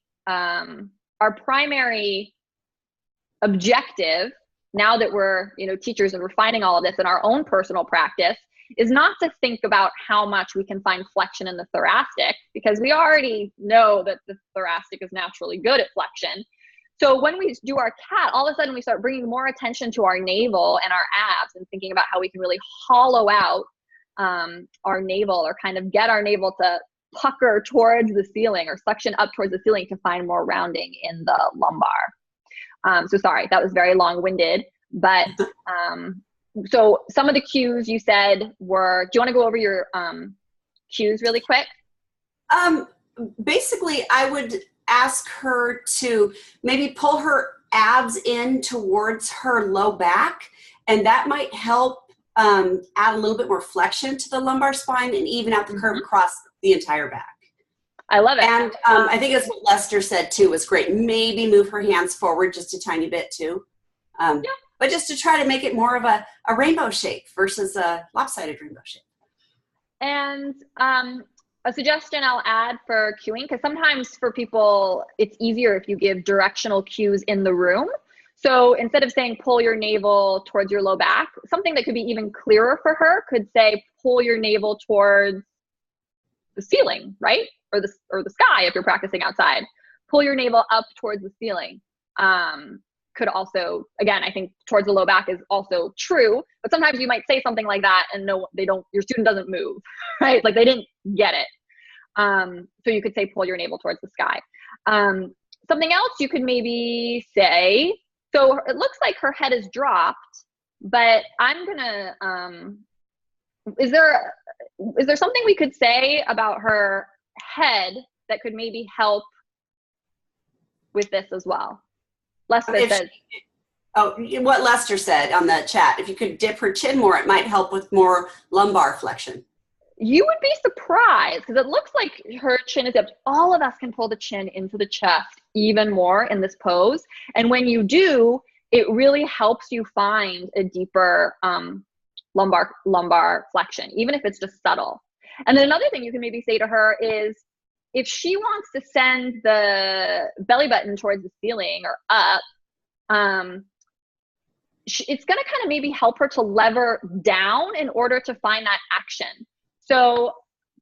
objective, now that we're teachers and refining all of this in our own personal practice, is not to think about how much we can find flexion in the thoracic, because we already know that the thoracic is naturally good at flexion. So when we do our cat, all of a sudden we start bringing more attention to our navel and our abs and thinking about how we can really hollow out our navel, or kind of get our navel to pucker towards the ceiling or suction up towards the ceiling to find more rounding in the lumbar. So sorry, that was very long-winded, but so some of the cues you said were, do you want to go over your cues really quick? Basically, I would ask her to maybe pull her abs in towards her low back, and that might help add a little bit more flexion to the lumbar spine and even out the curve across the entire back. I love it. And I think that's what Lester said too was great. Maybe move her hands forward just a tiny bit too. But just to try to make it more of a rainbow shape versus a lopsided rainbow shape. And a suggestion I'll add for cueing, because sometimes for people, it's easier if you give directional cues in the room. So instead of saying pull your navel towards your low back, something that could be even clearer for her could say pull your navel towards the ceiling, right? Or the sky if you're practicing outside. Pull your navel up towards the ceiling. Could also, again, I think towards the low back is also true, but sometimes you might say something like that and no, your student doesn't move, right? Like they didn't get it. So you could say pull your navel towards the sky. Something else you could maybe say, so it looks like her head is dropped, but I'm gonna, is there something we could say about her head that could maybe help with this as well? Lester says. What Lester said on the chat, if you could dip her chin more, it might help with more lumbar flexion. You would be surprised because it looks like her chin is dipped. All of us can pull the chin into the chest even more in this pose. And when you do, it really helps you find a deeper lumbar flexion, even if it's just subtle. And then another thing you can maybe say to her is, if she wants to send the belly button towards the ceiling or up, it's going to kind of maybe help her to lever down in order to find that action. So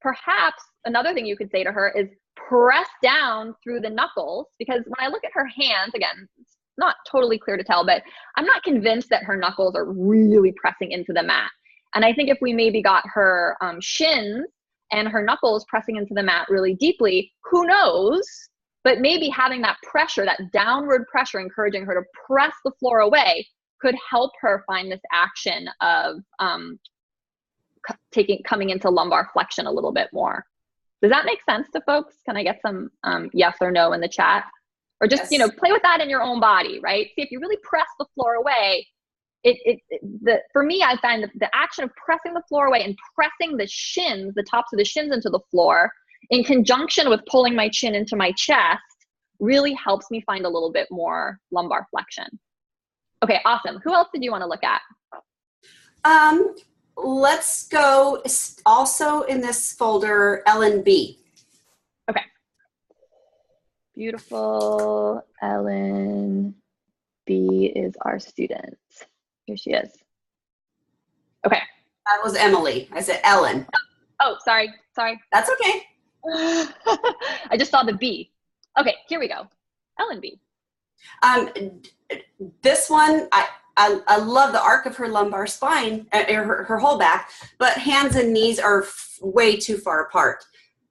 perhaps another thing you could say to her is press down through the knuckles, because when I look at her hands, again, it's not totally clear to tell, but I'm not convinced that her knuckles are really pressing into the mat. And I think if we maybe got her shins and her knuckles pressing into the mat really deeply, who knows, but maybe having that pressure, that downward pressure, encouraging her to press the floor away could help her find this action of coming into lumbar flexion a little bit more. Does that make sense to folks? Can I get some yes or no in the chat? Or just, yes. Play with that in your own body, right? See if you really press the floor away, for me, I find the action of pressing the floor away and pressing the shins, the tops of the shins into the floor, in conjunction with pulling my chin into my chest, really helps me find a little bit more lumbar flexion. Okay, awesome. Who else did you want to look at? Let's go also in this folder, Ellen B. Okay. Beautiful. Ellen B is our student. Here she is. Okay. That was Emily. I said Ellen. Oh, sorry. That's okay. I just saw the B. Okay, here we go. Ellen B. This one, I love the arc of her lumbar spine, her whole back, but hands and knees are way too far apart.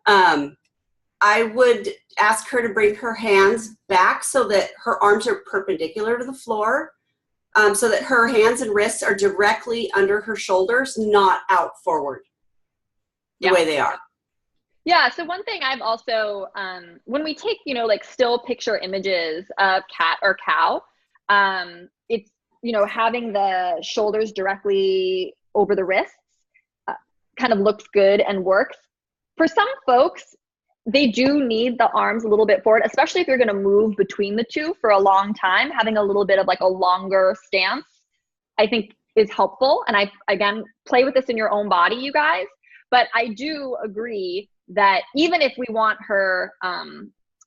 I would ask her to bring her hands back so that her arms are perpendicular to the floor, so that her hands and wrists are directly under her shoulders, not out forward the way they are. Yeah, so one thing I've also, when we take, like still picture images of cat or cow, it's, having the shoulders directly over the wrists kind of looks good and works. For some folks, they do need the arms a little bit forward, especially if you're going to move between the two for a long time. Having a little bit of like a longer stance, I think is helpful. And again, play with this in your own body, you guys. But I do agree that even if we want her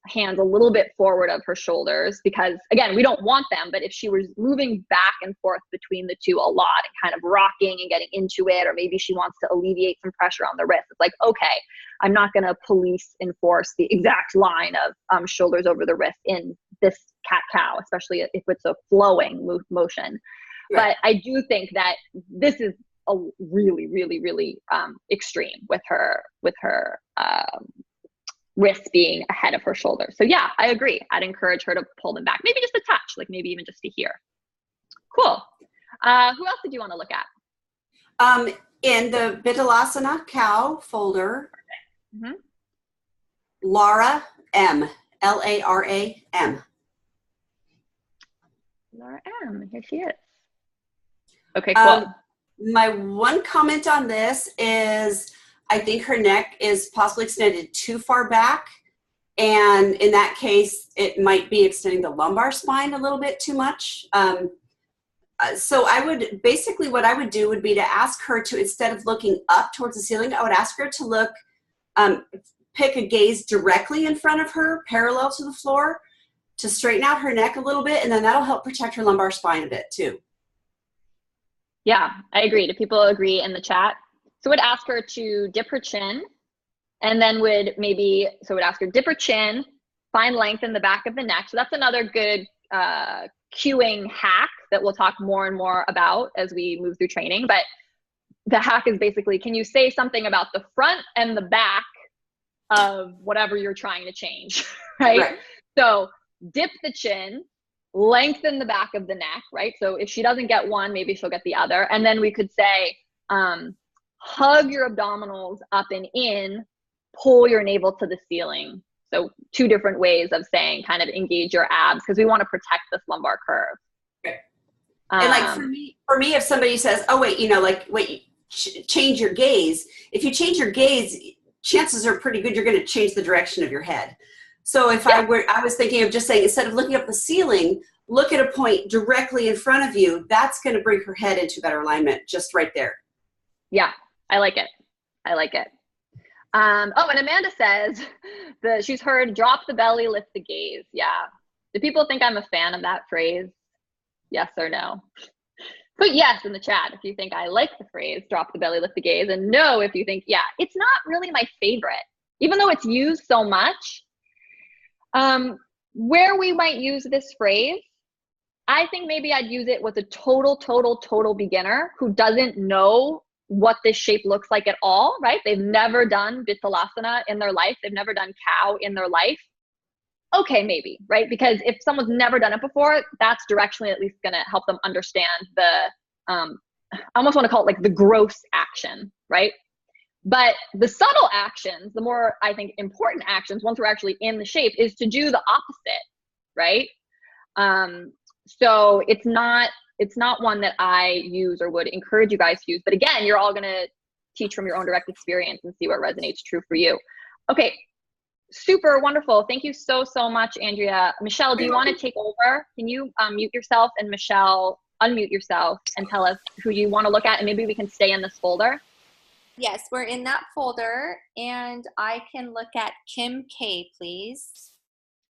hands a little bit forward of her shoulders, because again, we don't want them, but if she was moving back and forth between the two a lot and kind of rocking and getting into it, or maybe she wants to alleviate some pressure on the wrist, it's like, okay, I'm not going to enforce the exact line of shoulders over the wrist in this cat-cow, especially if it's a flowing motion. Right. But I do think that this is a really, really, really extreme with her wrists being ahead of her shoulders. So yeah, I agree. I'd encourage her to pull them back, maybe just a touch, like maybe even just to here. Cool. Who else did you want to look at? In the Bitilasana cow folder, Lara M. L-A-R-A-M. Laura M. Here she is. Okay, cool. My one comment on this is I think her neck is possibly extended too far back. And in that case, it might be extending the lumbar spine a little bit too much. So I would, basically what I would do would be to ask her to, instead of looking up towards the ceiling, I would ask her to look, pick a gaze directly in front of her, parallel to the floor, to straighten out her neck a little bit, and then that'll help protect her lumbar spine a bit too. Yeah, I agree. Do people agree in the chat? So would ask her to dip her chin, and then would ask her dip her chin, find length in the back of the neck. So that's another good cueing hack that we'll talk more and more about as we move through training. But the hack is basically, can you say something about the front and the back of whatever you're trying to change, right? So dip the chin, lengthen the back of the neck, right? So if she doesn't get one, maybe she'll get the other. And then we could say, hug your abdominals up and in, pull your navel to the ceiling. So two different ways of saying kind of engage your abs, because we want to protect this lumbar curve. Okay. And like for me, if somebody says, oh, wait, change your gaze. If you change your gaze, chances are pretty good you're going to change the direction of your head. So if I was thinking of just saying, instead of looking up the ceiling, look at a point directly in front of you. That's going to bring her head into better alignment just right there. Yeah, I like it. I like it. And Amanda says that she's heard drop the belly, lift the gaze. Yeah. Do people think I'm a fan of that phrase? Yes or no? Put yes in the chat if you think I like the phrase drop the belly, lift the gaze, and no if you think, yeah, it's not really my favorite, even though it's used so much. Where we might use this phrase, I think maybe I'd use it with a total beginner who doesn't know what this shape looks like at all, right? They've never done Bitilasana in their life. They've never done cow in their life. Okay, maybe, right? Because if someone's never done it before, that's directionally at least going to help them understand the, I almost want to call it like the gross action, right? But the subtle actions, the more, I think, important actions, once we're actually in the shape, is to do the opposite, right? So it's not one that I use or would encourage you guys to use. But again, you're all going to teach from your own direct experience and see what resonates true for you. Okay, super wonderful. Thank you so much, Andrea. Michelle, do you want to take over? Can you mute yourself, and Michelle, unmute yourself and tell us who you want to look at, and maybe we can stay in this folder? Yes, we're in that folder, and I can look at Kim K, please.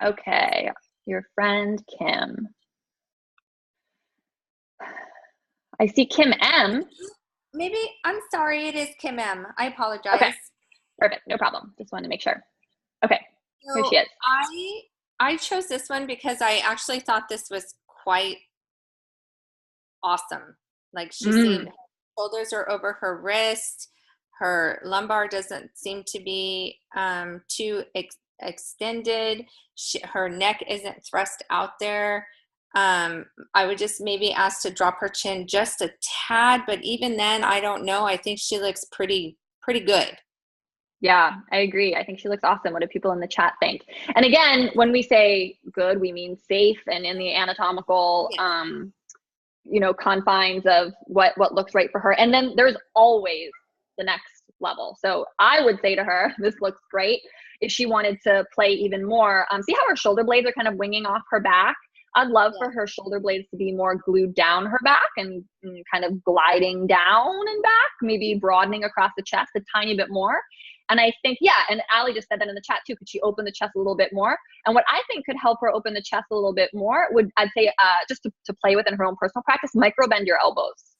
Okay, your friend Kim. I see Kim M. Maybe, I'm sorry, it is Kim M. I apologize. Okay, perfect, no problem. Just wanted to make sure. Okay, so here she is. I chose this one because I actually thought this was quite awesome. Like she seemed, shoulders are over her wrist. Her lumbar doesn't seem to be too extended. Her neck isn't thrust out there. I would just maybe ask to drop her chin just a tad, but even then, I don't know. I think she looks pretty good. Yeah, I agree. I think she looks awesome. What do people in the chat think? And again, when we say good, we mean safe and in the anatomical, confines of what looks right for her. And then there's always the next level. So I would say to her, this looks great. If she wanted to play even more, see how her shoulder blades are kind of winging off her back? I'd love for her shoulder blades to be more glued down her back and kind of gliding down and back, maybe broadening across the chest a tiny bit more. And I think, and Ali just said that in the chat too, could she open the chest a little bit more? And what I think could help her open the chest a little bit more would, I'd say, just to play with in her own personal practice, micro bend your elbows.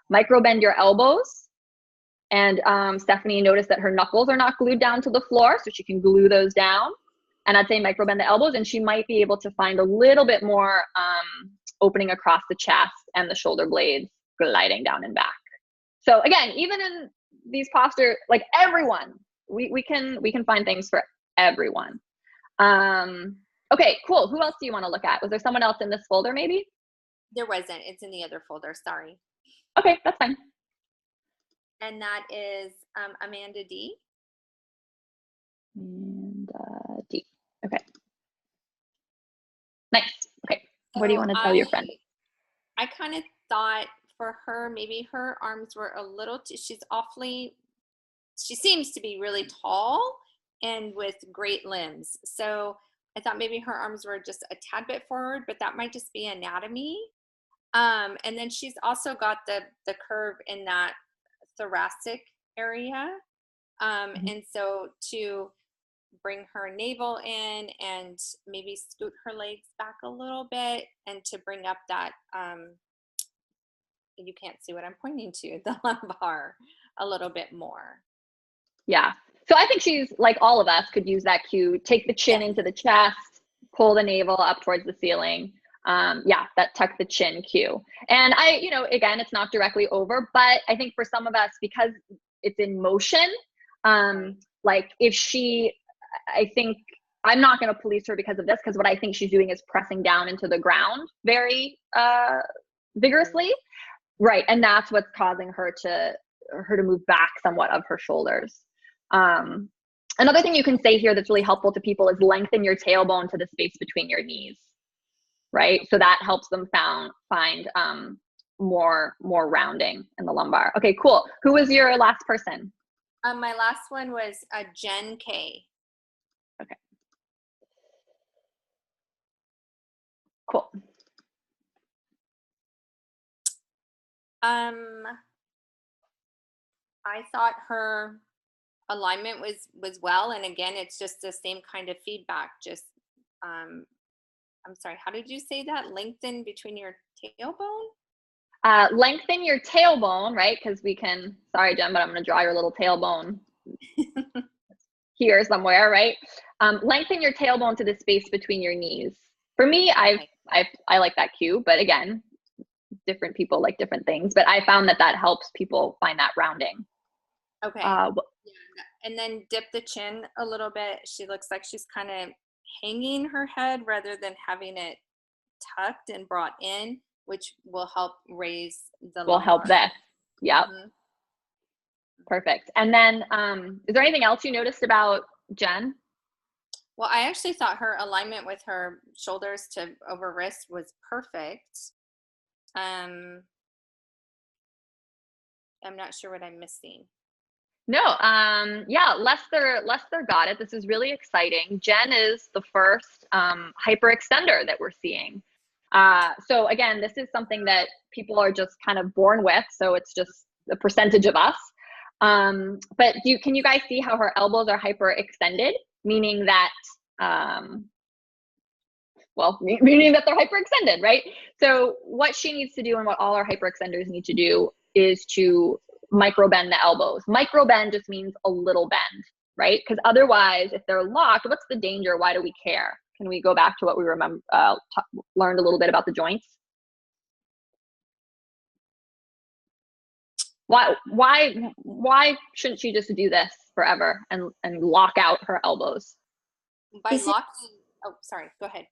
Micro bend your elbows. And Stephanie noticed that her knuckles are not glued down to the floor, so she can glue those down. And I'd say micro bend the elbows, and she might be able to find a little bit more opening across the chest and the shoulder blades gliding down and back. So again, even in these postures, like everyone, we can find things for everyone. Okay, cool. Who else do you want to look at? Was there someone else in this folder maybe? There wasn't. It's in the other folder. Sorry. Okay, that's fine. And that is Amanda D. Amanda deep. Okay. Nice. Okay. What do you want to tell your friend? I kind of thought for her, maybe her arms were a little too, she seems to be really tall and with great limbs. So I thought maybe her arms were just a tad bit forward, but that might just be anatomy. And then she's also got the curve in that thoracic area. And so to bring her navel in and maybe scoot her legs back a little bit and to bring up that, you can't see what I'm pointing to, the lumbar a little bit more. Yeah. So I think she's like all of us could use that cue. Take the chin into the chest, pull the navel up towards the ceiling. Yeah, that tuck the chin cue. And again, it's not directly over, but I think for some of us, because it's in motion, like if I think I'm not going to police her because of this, because what I think she's doing is pressing down into the ground very vigorously. Right. And that's what's causing her to move back somewhat of her shoulders. Another thing you can say here that's really helpful to people is lengthen your tailbone to the space between your knees. Right. So that helps them find more rounding in the lumbar. Okay, cool. Who was your last person? My last one was Jen K. Okay. Cool. I thought her alignment was well, and again, it's just the same kind of feedback. Just, I'm sorry, how did you say that? Lengthen between your tailbone? Lengthen your tailbone, right? Because sorry, Jen, but I'm going to draw your little tailbone here somewhere, right? Lengthen your tailbone to the space between your knees. For me, I like that cue, but again, different people like different things. But I found that helps people find that rounding. Okay. And then dip the chin a little bit. She looks like she's kind of hanging her head rather than having it tucked and brought in, which will help raise the lumbar. Will help that. Yep. Mm-hmm. Perfect. And then is there anything else you noticed about Jen? Well, I actually thought her alignment with her shoulders to over wrist was perfect. I'm not sure what I'm missing. No, yeah, Lester got it. This is really exciting. Jen is the first hyperextender that we're seeing. So again, this is something that people are just kind of born with. So it's just a percentage of us. But can you guys see how her elbows are hyperextended? Meaning that, meaning that they're hyperextended, right? So what she needs to do and what all our hyperextenders need to do is to micro bend the elbows. Micro bend just means a little bend, right? Because otherwise, if they're locked, what's the danger? Why do we care? Can we go back to what we learned a little bit about the joints? Why shouldn't she just do this forever and lock out her elbows? By locking, sorry, go ahead.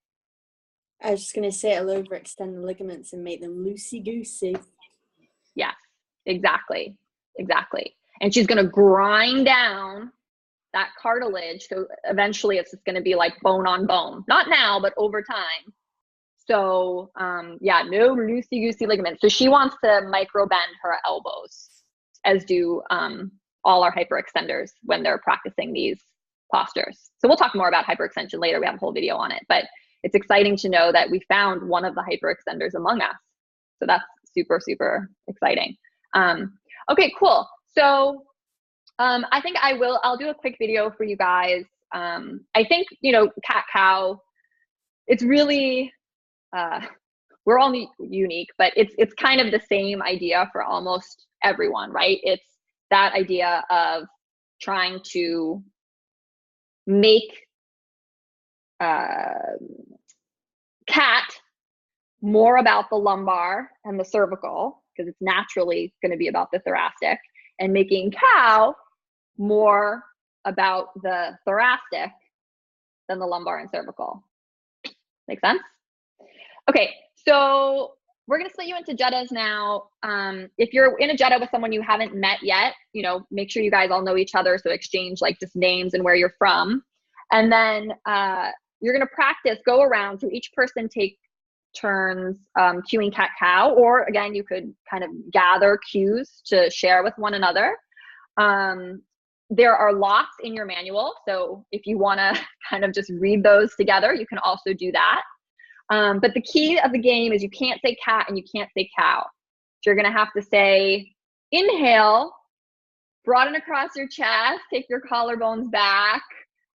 I was just going to say it'll overextend the ligaments and make them loosey-goosey. Yeah, exactly. And she's going to grind down that cartilage. So eventually it's just going to be like bone on bone. Not now, but over time. So no loosey-goosey ligaments. So she wants to micro bend her elbows, as do all our hyperextenders when they're practicing these postures. So we'll talk more about hyperextension later. We have a whole video on it, but it's exciting to know that we found one of the hyperextenders among us. So that's super, super exciting. Okay, cool. So I think I'll do a quick video for you guys. I think, cat cow, it's really, we're all unique, but it's kind of the same idea for almost everyone, right? It's that idea of trying to make cat more about the lumbar and the cervical, because it's naturally going to be about the thoracic, and making cow more about the thoracic than the lumbar and cervical. Make sense? Okay, so we're going to split you into jettas now. If you're in a jetta with someone you haven't met yet, make sure you guys all know each other. So exchange like just names and where you're from. And then you're going to practice, go around. So each person take turns cueing cat-cow, or again, you could kind of gather cues to share with one another. There are lots in your manual, so if you want to kind of just read those together, you can also do that. But the key of the game is you can't say cat and you can't say cow. So you're going to have to say, inhale, broaden across your chest, take your collarbones back,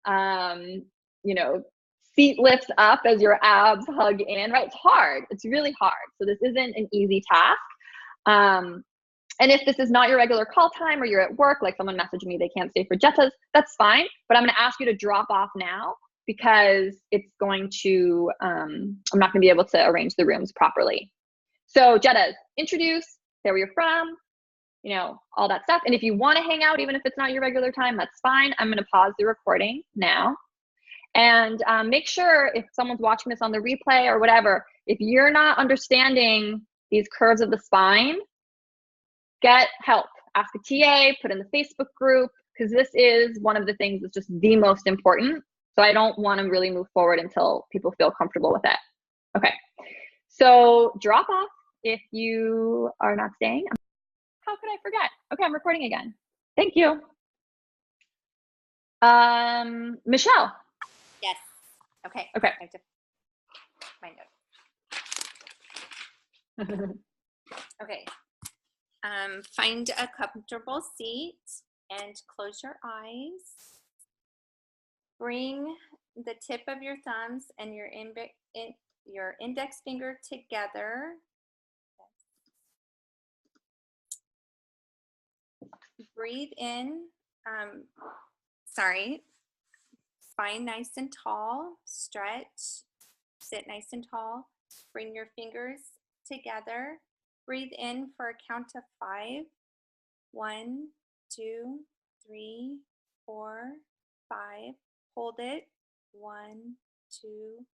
you know, seat lifts up as your abs hug in, right? It's hard. It's really hard. So this isn't an easy task. And if this is not your regular call time, or you're at work, like someone messaged me, they can't stay for jettas, that's fine. But I'm going to ask you to drop off now, because it's going to, I'm not going to be able to arrange the rooms properly. So jettas, introduce, say where you're from, you know, all that stuff. And if you want to hang out, even if it's not your regular time, that's fine. I'm going to pause the recording now. And make sure, if someone's watching this on the replay or whatever, if you're not understanding these curves of the spine, get help. Ask a TA, put in the Facebook group, because this is one of the things that's just the most important. So I don't want to really move forward until people feel comfortable with it. Okay, so drop off if you are not staying. How could I forget? Okay, I'm recording again. Thank you. Michelle. Yes. Okay. Okay. I have to my note. Okay. Find a comfortable seat and close your eyes. Bring the tip of your thumbs and your index finger together. Breathe in. Spine nice and tall. Stretch. Sit nice and tall. Bring your fingers together. Breathe in for a count of 5. 1, 2, 3, 4, 5. Hold it. 1, 2,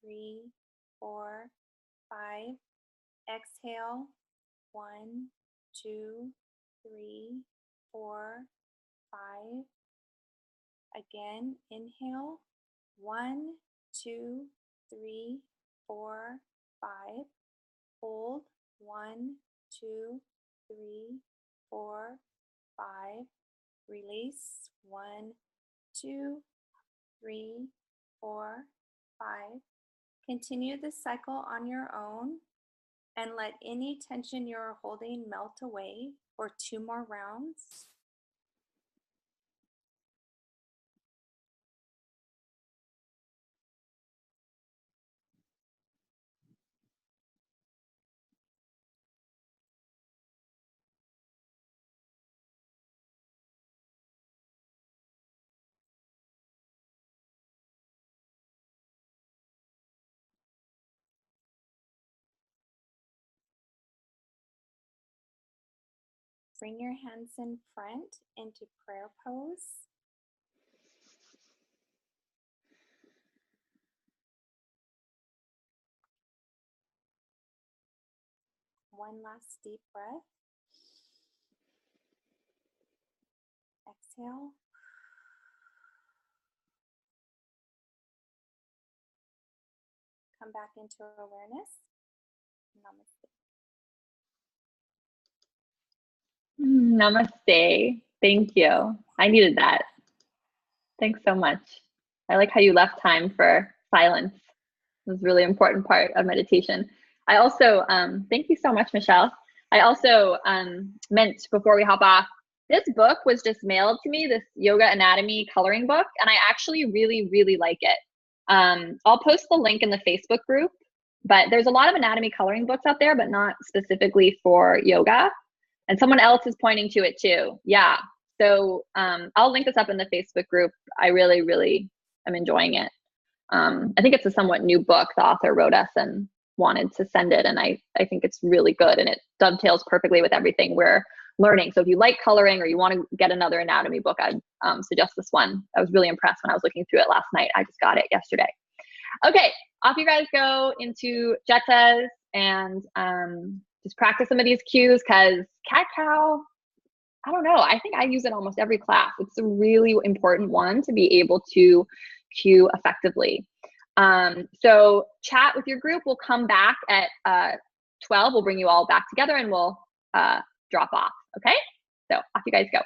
3, 4, 5. Exhale. 1, 2, 3, 4, 5. Again, inhale. 1, 2, 3, 4, 5. Hold. 1, 2, 3, 4, 5. Release. 1, 2, 3, 4, 5. Continue this cycle on your own, and let any tension you're holding melt away for 2 more rounds. Bring your hands in front into prayer pose. One last deep breath. Exhale. Come back into awareness. Namaste. Namaste. Thank you. I needed that. Thanks so much. I like how you left time for silence. It was a really important part of meditation. I also, thank you so much, Michelle. I also meant, before we hop off, this book was just mailed to me, this yoga anatomy coloring book, and I actually really, really like it. I'll post the link in the Facebook group, but there's a lot of anatomy coloring books out there, but not specifically for yoga. And someone else is pointing to it too. Yeah. So I'll link this up in the Facebook group. I really, really am enjoying it. I think it's a somewhat new book. The author wrote us and wanted to send it. And I think it's really good, and it dovetails perfectly with everything we're learning. So if you like coloring or you want to get another anatomy book, I'd suggest this one. I was really impressed when I was looking through it last night. I just got it yesterday. Okay, off you guys go into jettas and just practice some of these cues, because cat-cow, I don't know, I think I use it almost every class. It's a really important one to be able to cue effectively. So chat with your group. We'll come back at 12. We'll bring you all back together and we'll drop off. Okay, so off you guys go.